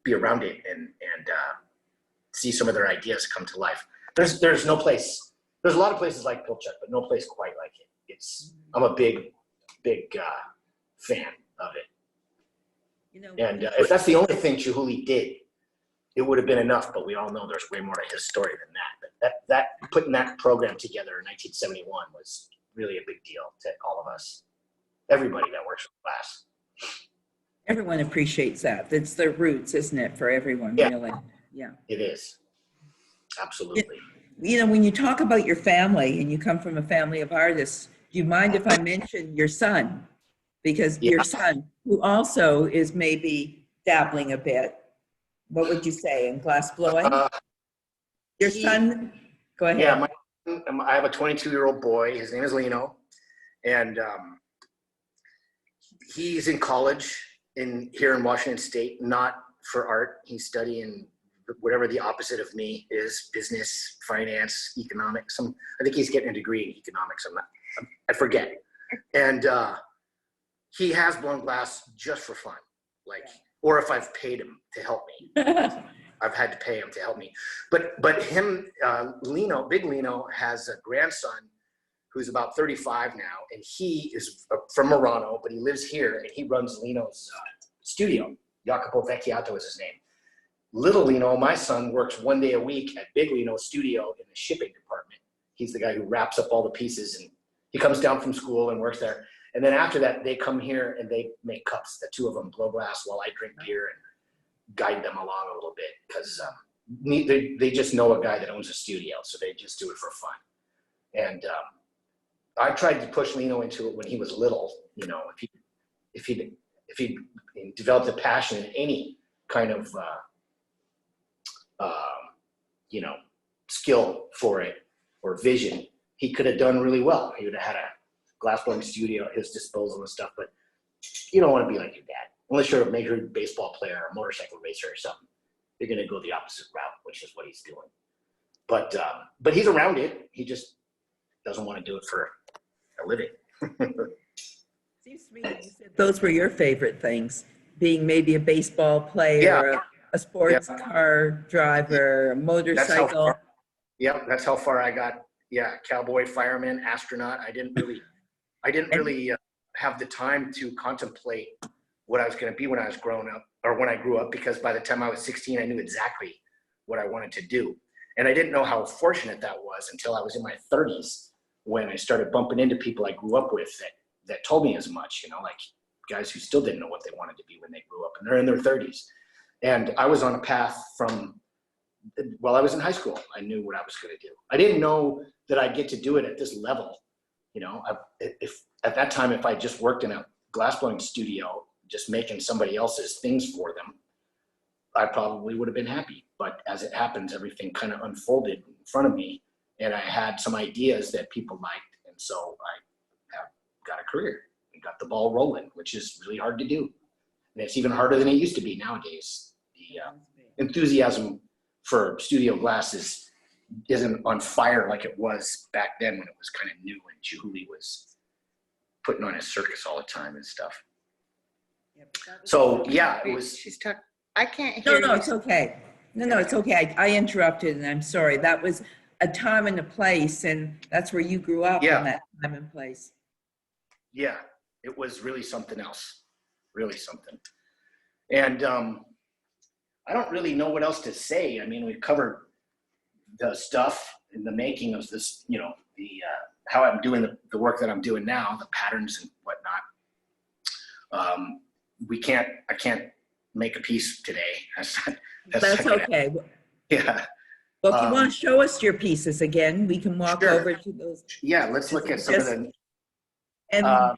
be around it and see some of their ideas come to life. There's no place. There's a lot of places like Pilchuck, but no place quite like it. I'm a big fan of it. And if that's the only thing Chihuly did, it would have been enough. But we all know there's way more to his story than that. But that putting that program together in 1971 was really a big deal to all of us. Everybody that works with glass. Everyone appreciates that. It's their roots, isn't it, for everyone, really? Yeah. It is. Absolutely. When you talk about your family and you come from a family of artists, do you mind if I mention your son? Because your son, who also is maybe dabbling a bit, what would you say, in glass blowing? Your son, go ahead. Yeah, I have a 22-year-old boy. His name is Lino, and he's in college here in Washington State, not for art. He's studying whatever the opposite of me is: business, finance, economics. I think he's getting a degree in economics. I forget. And he has blown glass just for fun, or if I've paid him to help me. I've had to pay him to help me. But him, Lino, Big Lino, has a grandson who's about 35 now, and he is from Murano, but he lives here, and he runs Lino's studio. Jacopo Vecchiato is his name. Little Lino, my son, works 1 day a week at Big Lino's studio in the shipping department. He's the guy who wraps up all the pieces, and he comes down from school and works there. And then after that, they come here and they make cups. The two of them blow glass while I drink beer and guide them along a little bit, because they just know a guy that owns a studio, so they just do it for fun. And I tried to push Lino into it when he was little. If he developed a passion in any kind of skill for it or vision, he could have done really well. He would have had a glass blowing studio at his disposal and stuff, but you don't want to be like your dad. Unless you're a major league baseball player or a motorcycle racer or something. You're going to go the opposite route, which is what he's doing. But he's around it. He just doesn't want to do it for a living. Seems to me that you said those were your favorite things, being maybe a baseball player, a sports car driver, a motorcycle. That's how far I got. Yeah, cowboy, fireman, astronaut. I didn't really have the time to contemplate what I was going to be when I was growing up, or when I grew up, because by the time I was 16, I knew exactly what I wanted to do. And I didn't know how fortunate that was until I was in my 30s, when I started bumping into people I grew up with that told me as much, like guys who still didn't know what they wanted to be when they grew up, and they're in their 30s. And I was on a path while I was in high school. I knew what I was going to do. I didn't know that I'd get to do it at this level. If at that time, if I just worked in a glassblowing studio, just making somebody else's things for them, I probably would have been happy. But as it happens, everything kind of unfolded in front of me, and I had some ideas that people liked. And so I got a career and got the ball rolling, which is really hard to do. And it's even harder than it used to be nowadays. The enthusiasm for studio glass isn't on fire like it was back then, when it was kind of new and Julie was putting on a circus all the time and stuff. So yeah, it was. She's talking. I can't hear you. No, it's okay. No, it's okay. I interrupted, and I'm sorry. That was a time and a place, and that's where you grew up, in that time and place. Yeah, it was really something else. Really something. And I don't really know what else to say. I mean, we covered the stuff in the making of this, how I'm doing the work that I'm doing now, the patterns and whatnot. I can't make a piece today. That's okay. Yeah. Well, if you want to show us your pieces again, we can walk over to those. Yeah, let's look at some of the. And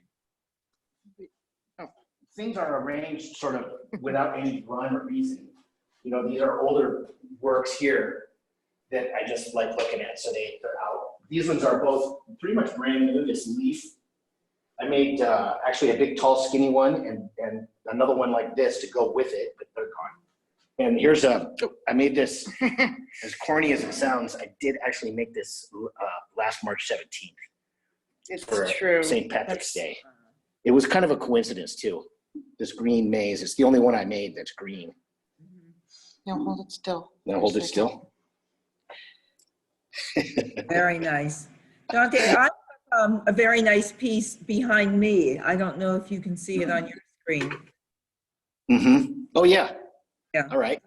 things are arranged sort of without any rhyme or reason. These are older works here that I just like looking at, so they're out. These ones are both pretty much brand new. This leaf, I made actually a big, tall, skinny one, and another one like this to go with it, but they're gone. And I made this, as corny as it sounds, I did actually make this last March 17th. It's for true. St. Patrick's Day. It was kind of a coincidence too. This green maze, it's the only one I made that's green. No, hold it still. Now hold it still. very nice. Dante, I have a very nice piece behind me. I don't know if you can see it on your screen. Mm-hmm. Oh, yeah. Yeah. All right.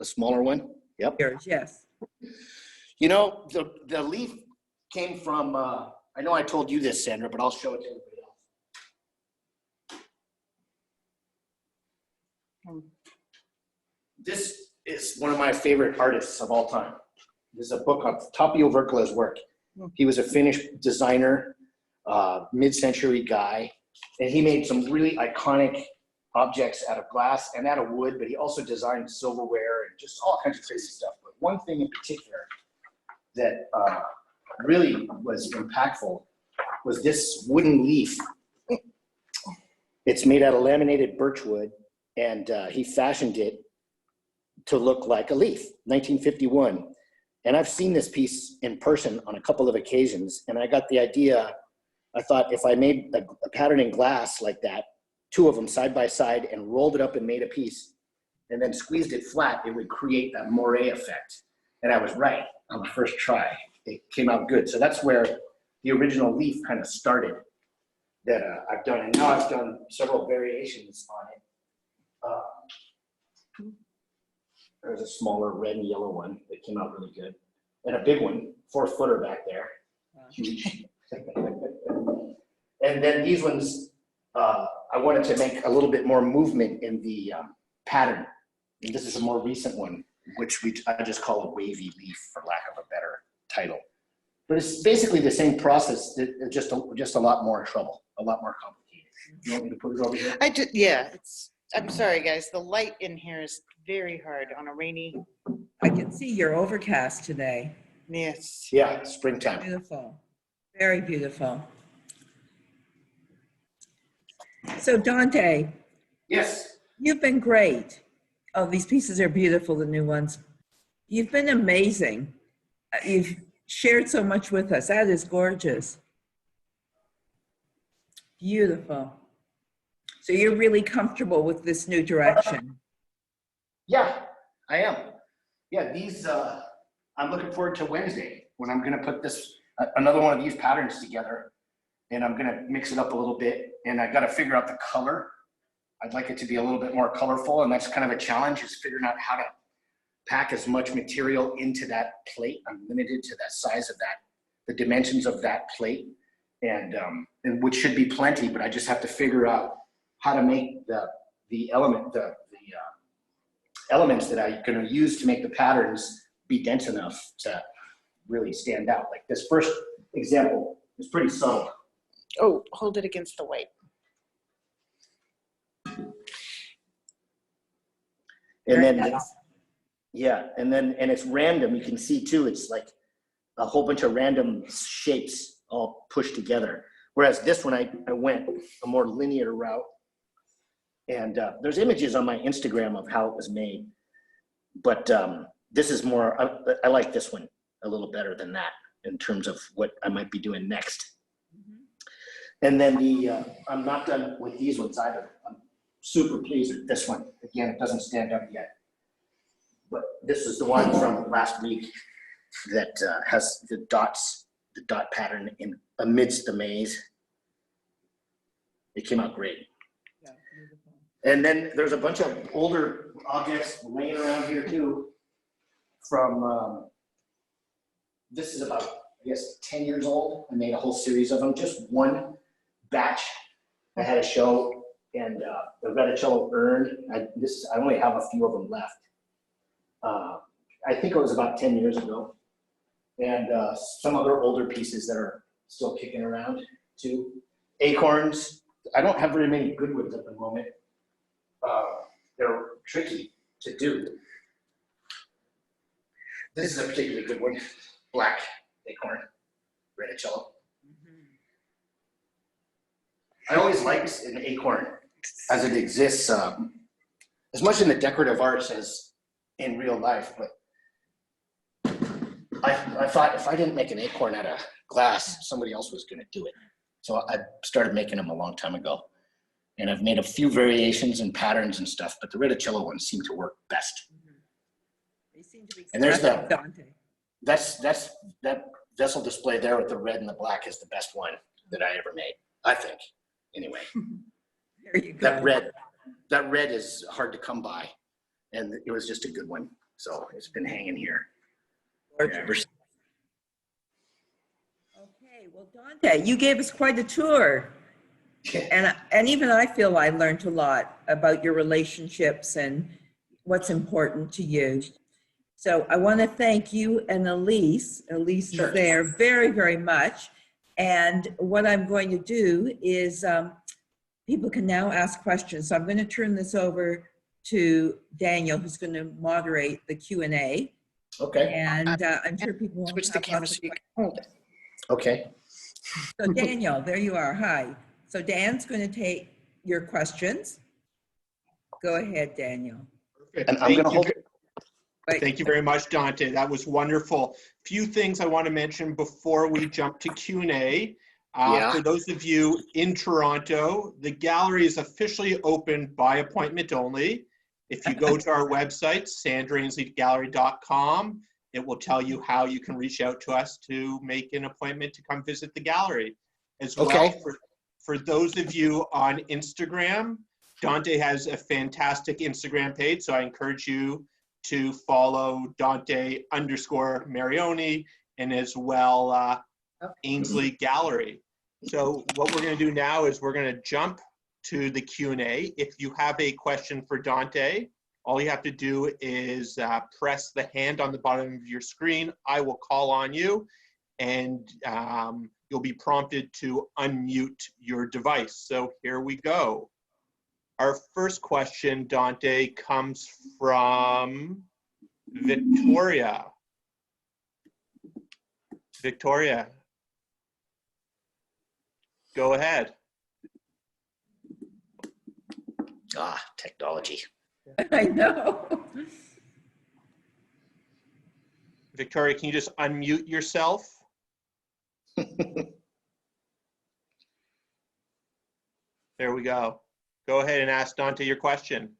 A smaller one. Yep. Yours, yes. The leaf came from, I know I told you this, Sandra, but I'll show it to everybody else. This is one of my favorite artists of all time. This is a book of Tapio Verkkala's work. He was a Finnish designer, mid-century guy, and he made some really iconic objects out of glass and out of wood, but he also designed silverware and just all kinds of crazy stuff. But one thing in particular that really was impactful was this wooden leaf. It's made out of laminated birchwood, and he fashioned it to look like a leaf, 1951. And I've seen this piece in person on a couple of occasions, and I got the idea. I thought if I made a pattern in glass like that, two of them side by side, and rolled it up and made a piece, and then squeezed it flat, it would create that moire effect. And I was right on the first try. It came out good. So that's where the original leaf kind of started that I've done. And now I've done several variations on it. There's a smaller red and yellow one that came out really good. And a big one, 4-footer back there. Huge. And then these ones, I wanted to make a little bit more movement in the pattern. And this is a more recent one, which I just call a wavy leaf, for lack of a better title. But it's basically the same process, just a lot more trouble, a lot more complicated. You want me to put it over here? I'm sorry, guys. The light in here is very hard on a rainy. I can see you're overcast today. Yes. Yeah, springtime. Beautiful. Very beautiful. So Dante, Yes. you've been great. Oh, these pieces are beautiful, the new ones. You've been amazing. You've shared so much with us. That is gorgeous. Beautiful. So you're really comfortable with this new direction. Yeah, I am. Yeah, these, I'm looking forward to Wednesday when I'm gonna put this, another one of these patterns together, and I'm gonna mix it up a little bit, and I gotta figure out the color. I'd like it to be a little bit more colorful, and that's kind of a challenge, is figuring out how to pack as much material into that plate. I'm limited to that size of that, the dimensions of that plate, and which should be plenty, but I just have to figure out how to make the elements that I'm going to use to make the patterns be dense enough to really stand out. Like this first example is pretty subtle. Oh, hold it against the white. And then, Nice. yeah, and it's random. You can see too, it's like a whole bunch of random shapes all pushed together. Whereas this one, I went a more linear route. And there's images on my Instagram of how it was made. But this is more, I like this one a little better than that in terms of what I might be doing next. And then I'm not done with these ones either. I'm super pleased with this one. Again, it doesn't stand up yet. But this is the one from last week that has the dot pattern in amidst the maze. It came out great. Yeah, beautiful. And then there's a bunch of older objects laying around here too from, this is about, I guess, 10 years old. I made a whole series of them, just one batch. I had a show, and the Reticello urn, I only have a few of them left. I think it was about 10 years ago. And some other older pieces that are still kicking around too. Acorns. I don't have very many good ones at the moment. They're tricky to do. This is a particularly good one. Black acorn, Reticello. I always liked an acorn as it exists, as much in the decorative arts as in real life. But I thought if I didn't make an acorn out of glass, somebody else was going to do it. So I started making them a long time ago. And I've made a few variations and patterns and stuff, but the Reticello ones seem to work best. They seem to be And there's classic the- Dante. That vessel display there with the red and the black is the best one that I ever made, I think. Anyway, There you go. that red is hard to come by, and it was just a good one. So it's been hanging here. Gorgeous. Okay, well, Dante, you gave us quite a tour. And even I feel I learned a lot about your relationships and what's important to you. So I want to thank you and Elise. Elise Sure. is there very, very much. And what I'm going to do is people can now ask questions. So I'm going to turn this over to Daniel, who's going to moderate the Q&A. Okay. And I'm sure people will Switch have the camera lots so of you can hold it. Okay. So Daniel, there you are. Hi. So Dan's going to take your questions. Go ahead, Daniel. Perfect. And I'm going to hold it. Thank you very much, Dante. That was wonderful. Few things I want to mention before we jump to Q&A. Yeah. For those of you in Toronto, the gallery is officially open by appointment only. If you go to our website, sandraainsleyggallery.com, it will tell you how you can reach out to us to make an appointment to come visit the gallery. As Okay. well, for those of you on Instagram, Dante has a fantastic Instagram page, so I encourage you to follow Dante_Marioni and as well Ainsley Gallery. So what we're going to do now is we're going to jump to the Q&A. If you have a question for Dante, all you have to do is press the hand on the bottom of your screen. I will call on you, and you'll be prompted to unmute your device. So here we go. Our first question, Dante, comes from Victoria. Victoria, Go ahead. Technology. I know. Victoria, can you just unmute yourself? There we go. Go ahead and ask Dante your question.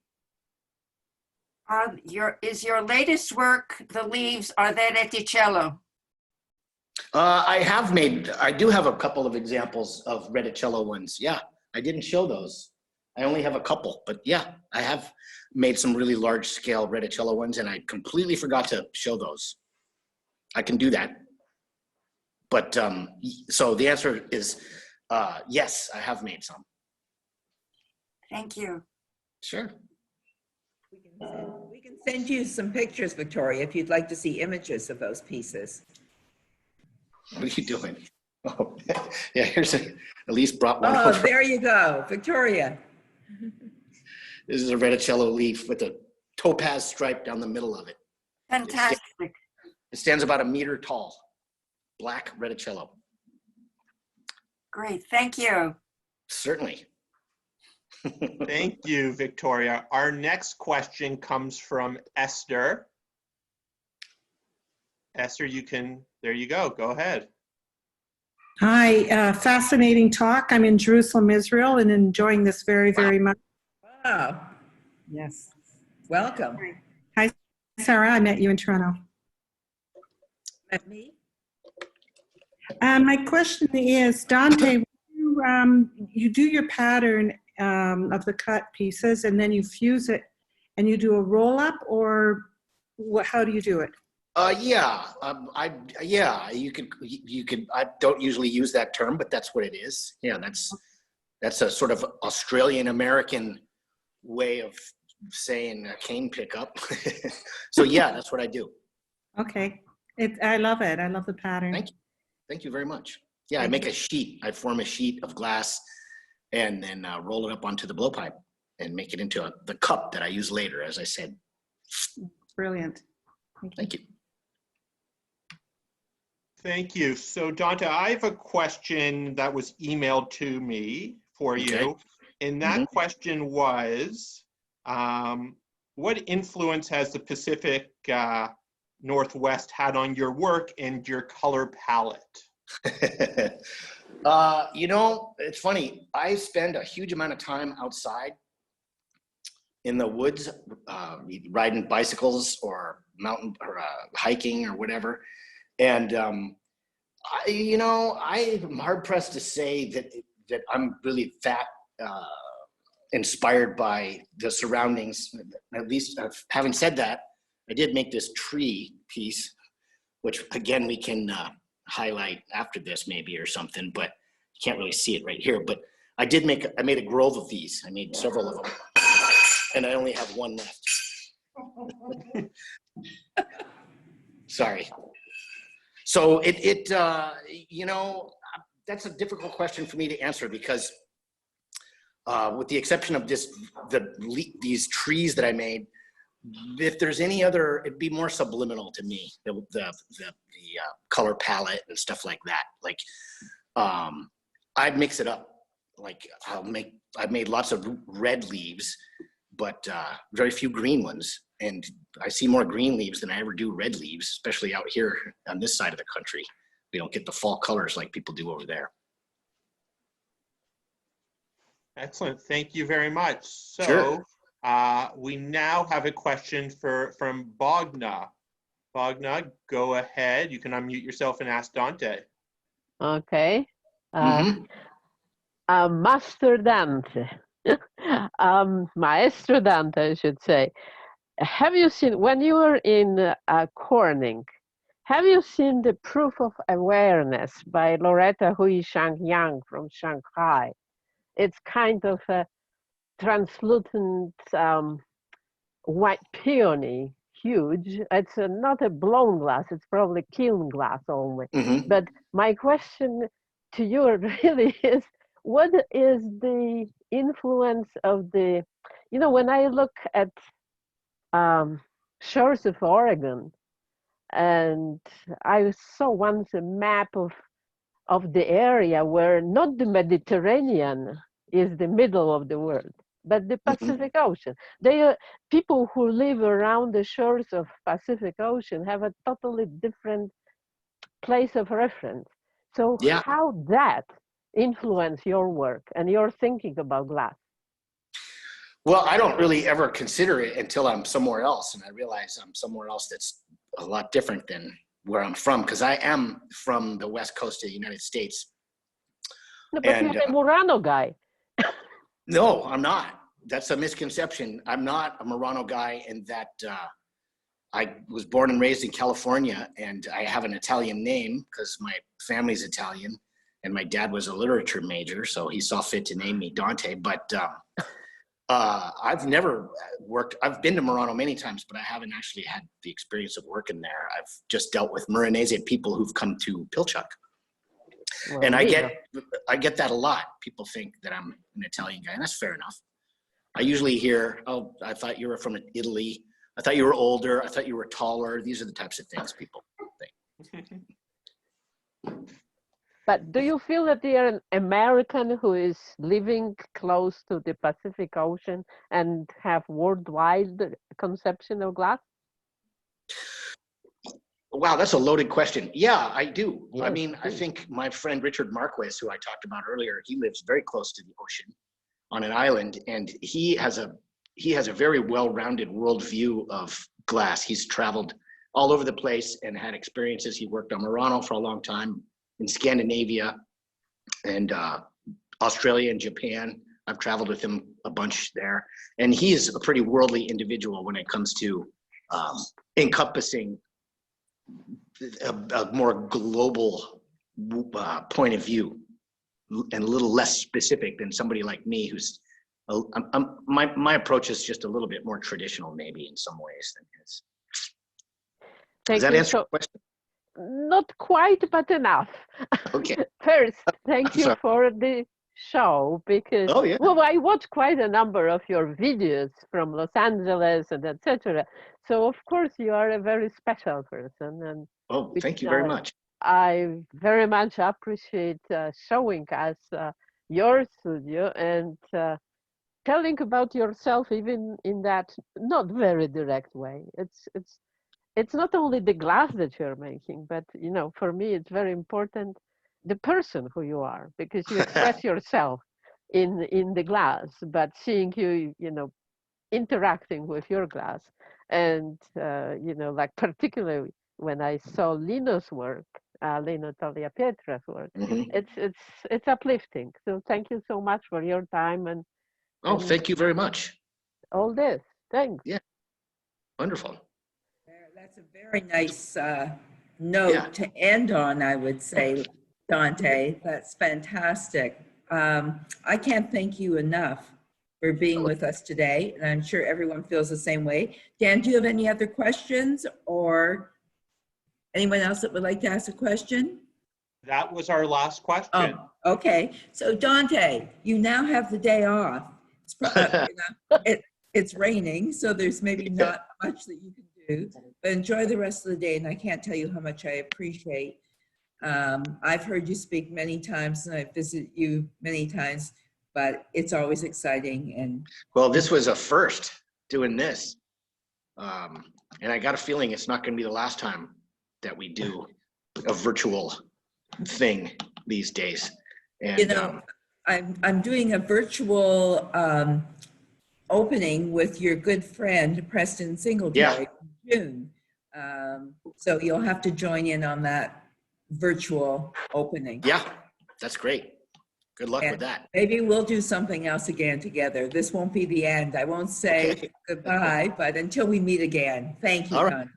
Is your latest work, the leaves, are they reticello? I do have a couple of examples of reticello ones. Yeah, I didn't show those. I only have a couple, but yeah, I have made some really large scale reticello ones, and I completely forgot to show those. I can do that. But so the answer is yes, I have made some. Thank you. Sure. We can send you some pictures, Victoria, if you'd like to see images of those pieces. What are you doing? Oh, yeah, Elise brought one Oh, over. there you go, Victoria. This is a reticello leaf with a topaz stripe down the middle of it. Fantastic. It stands about 1 meter tall. Black reticello. Great. Thank you. Certainly. Thank you, Victoria. Our next question comes from Esther. Esther, there you go. Go ahead. Hi, fascinating talk. I'm in Jerusalem, Israel, and enjoying this very, very much. Wow, Yes. welcome. Hi, Sarah. I met you in Toronto. Met me? My question is, Dante, you do your pattern of the cut pieces, and then you fuse it, and you do a roll up, or how do you do it? You could, I don't usually use that term, but that's what it is. Yeah, that's a sort of Australian American way of saying a cane pickup. So yeah, that's what I do. Okay. I love it. I love the pattern. Thank you. Thank you very much. Yeah, I make a sheet. I form a sheet of glass and then roll it up onto the blowpipe and make it into the cup that I use later, as I said. Brilliant. Thank you. Thank you. So Dante, I have a question that was emailed to me for you. Okay. And that question was, what influence has the Pacific Northwest had on your work and your color palette? It's funny. I spend a huge amount of time outside in the woods, riding bicycles or mountain or hiking or whatever. And I'm hard pressed to say that I'm really that inspired by the surroundings. At least, having said that, I did make this tree piece, which again we can highlight after this maybe or something, but you can't really see it right here. But I made a grove of these. I made several of them, and I only have one left. Sorry. So that's a difficult question for me to answer because with the exception of these trees that I made, if there's any other, it'd be more subliminal to me, the color palette and stuff like that. Like, I'd mix it up. Like I've made lots of red leaves, but very few green ones. And I see more green leaves than I ever do red leaves, especially out here on this side of the country. We don't get the fall colors like people do over there. Excellent. Thank you very much. So Sure. We now have a question from Bogna. Bogna, go ahead. You can unmute yourself and ask Dante. Okay. Mhm. Master Dante, Maestro Dante, I should say. Have you seen, when you were in Corning, have you seen the Proof of Awareness by Loretta Hui Shang Yang from Shanghai? It's kind of a translucent white peony, huge. It's not a blown glass, it's probably kiln glass only. Mhm. But my question to you really is, what is the influence of when I look at shores of Oregon, and I saw once a map of of the area where not the Mediterranean is the middle of the world, but the Pacific Ocean. They are, people who live around the shores of Pacific Ocean have a totally different place of reference. So Yeah. how that influence your work and your thinking about glass? Well, I don't really ever consider it until I'm somewhere else and I realize I'm somewhere else that's a lot different than where I'm from, because I am from the West Coast of the United States. No, but And, you're a Murano guy. No, I'm not. That's a misconception. I'm not a Murano guy in that I was born and raised in California, and I have an Italian name because my family's Italian, and my dad was a literature major, so he saw fit to name me Dante. But I've never worked. I've been to Murano many times, but I haven't actually had the experience of working there. I've just dealt with Milanese people who've come to Pilchuck. Well, And I neither. get that a lot. People think that I'm an Italian guy, and that's fair enough. I usually hear, "Oh, I thought you were from Italy. I thought you were older. I thought you were taller." These are the types of things people think. But do you feel that you're an American who is living close to the Pacific Ocean and have worldwide conception of glass? Wow, that's a loaded question. Yeah, I do. I Yes, mean, I please. think my friend Richard Marquez, who I talked about earlier, he lives very close to the ocean on an island, and he has a very well-rounded worldview of glass. He's traveled all over the place and had experiences. He worked on Murano for a long time in Scandinavia and Australia and Japan. I've traveled with him a bunch there, and he is a pretty worldly individual when it comes to encompassing a more global point of view and a little less specific than somebody like me who's my approach is just a little bit more traditional maybe in some ways than his. Does that answer the question? Not quite, but enough. Okay. First, thank I'm you sorry. for the show because, Oh, yeah. well, I watched quite a number of your videos from Los Angeles and etc. So, of course, you are a very special person. And Oh, which, thank you very much. I very much appreciate showing us your studio and telling about yourself even in that not very direct way. It's not only the glass that you're making, but you know, for me, it's very important the person who you are because you express yourself in the glass. But seeing you, you know, interacting with your glass, and you know, like particularly when I saw Lino's work, Lino Tagliapietra's work, Mhm. it's uplifting. So thank you so much for your time and Oh, thank you very much. all this. Thanks. Yeah. Wonderful. That's a very nice note to end on, I would say, Dante. That's fantastic. I can't thank you enough for being with us today, and I'm sure everyone feels the same way. Dan, do you have any other questions or anyone else that would like to ask a question? That was our last question. Oh, okay. So Dante, you now have the day off. It's raining, so there's maybe not much that you can do, but enjoy the rest of the day. And I can't tell you how much I appreciate. I've heard you speak many times and I've visited you many times, but it's always exciting. And Well, this was a first doing this. And I got a feeling it's not going to be the last time that we do a virtual thing these days. And, you know, I'm doing a virtual opening with your good friend, Preston Singletary, in June. So you'll have to join in on that virtual opening. yeah, that's great. Good luck And with that. maybe we'll do something else again together. This won't be the end. I won't say Okay. goodbye, but until we meet again, thank you, All right. Don.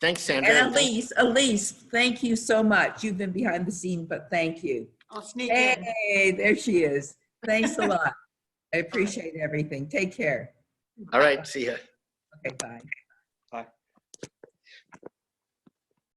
Thanks, Sandra. And Elise, thank you so much. You've been behind the scene, but thank you. I'll sneak in. Hey, there she is. Thanks a lot. I appreciate everything. Take care. All right. See ya. Okay, bye.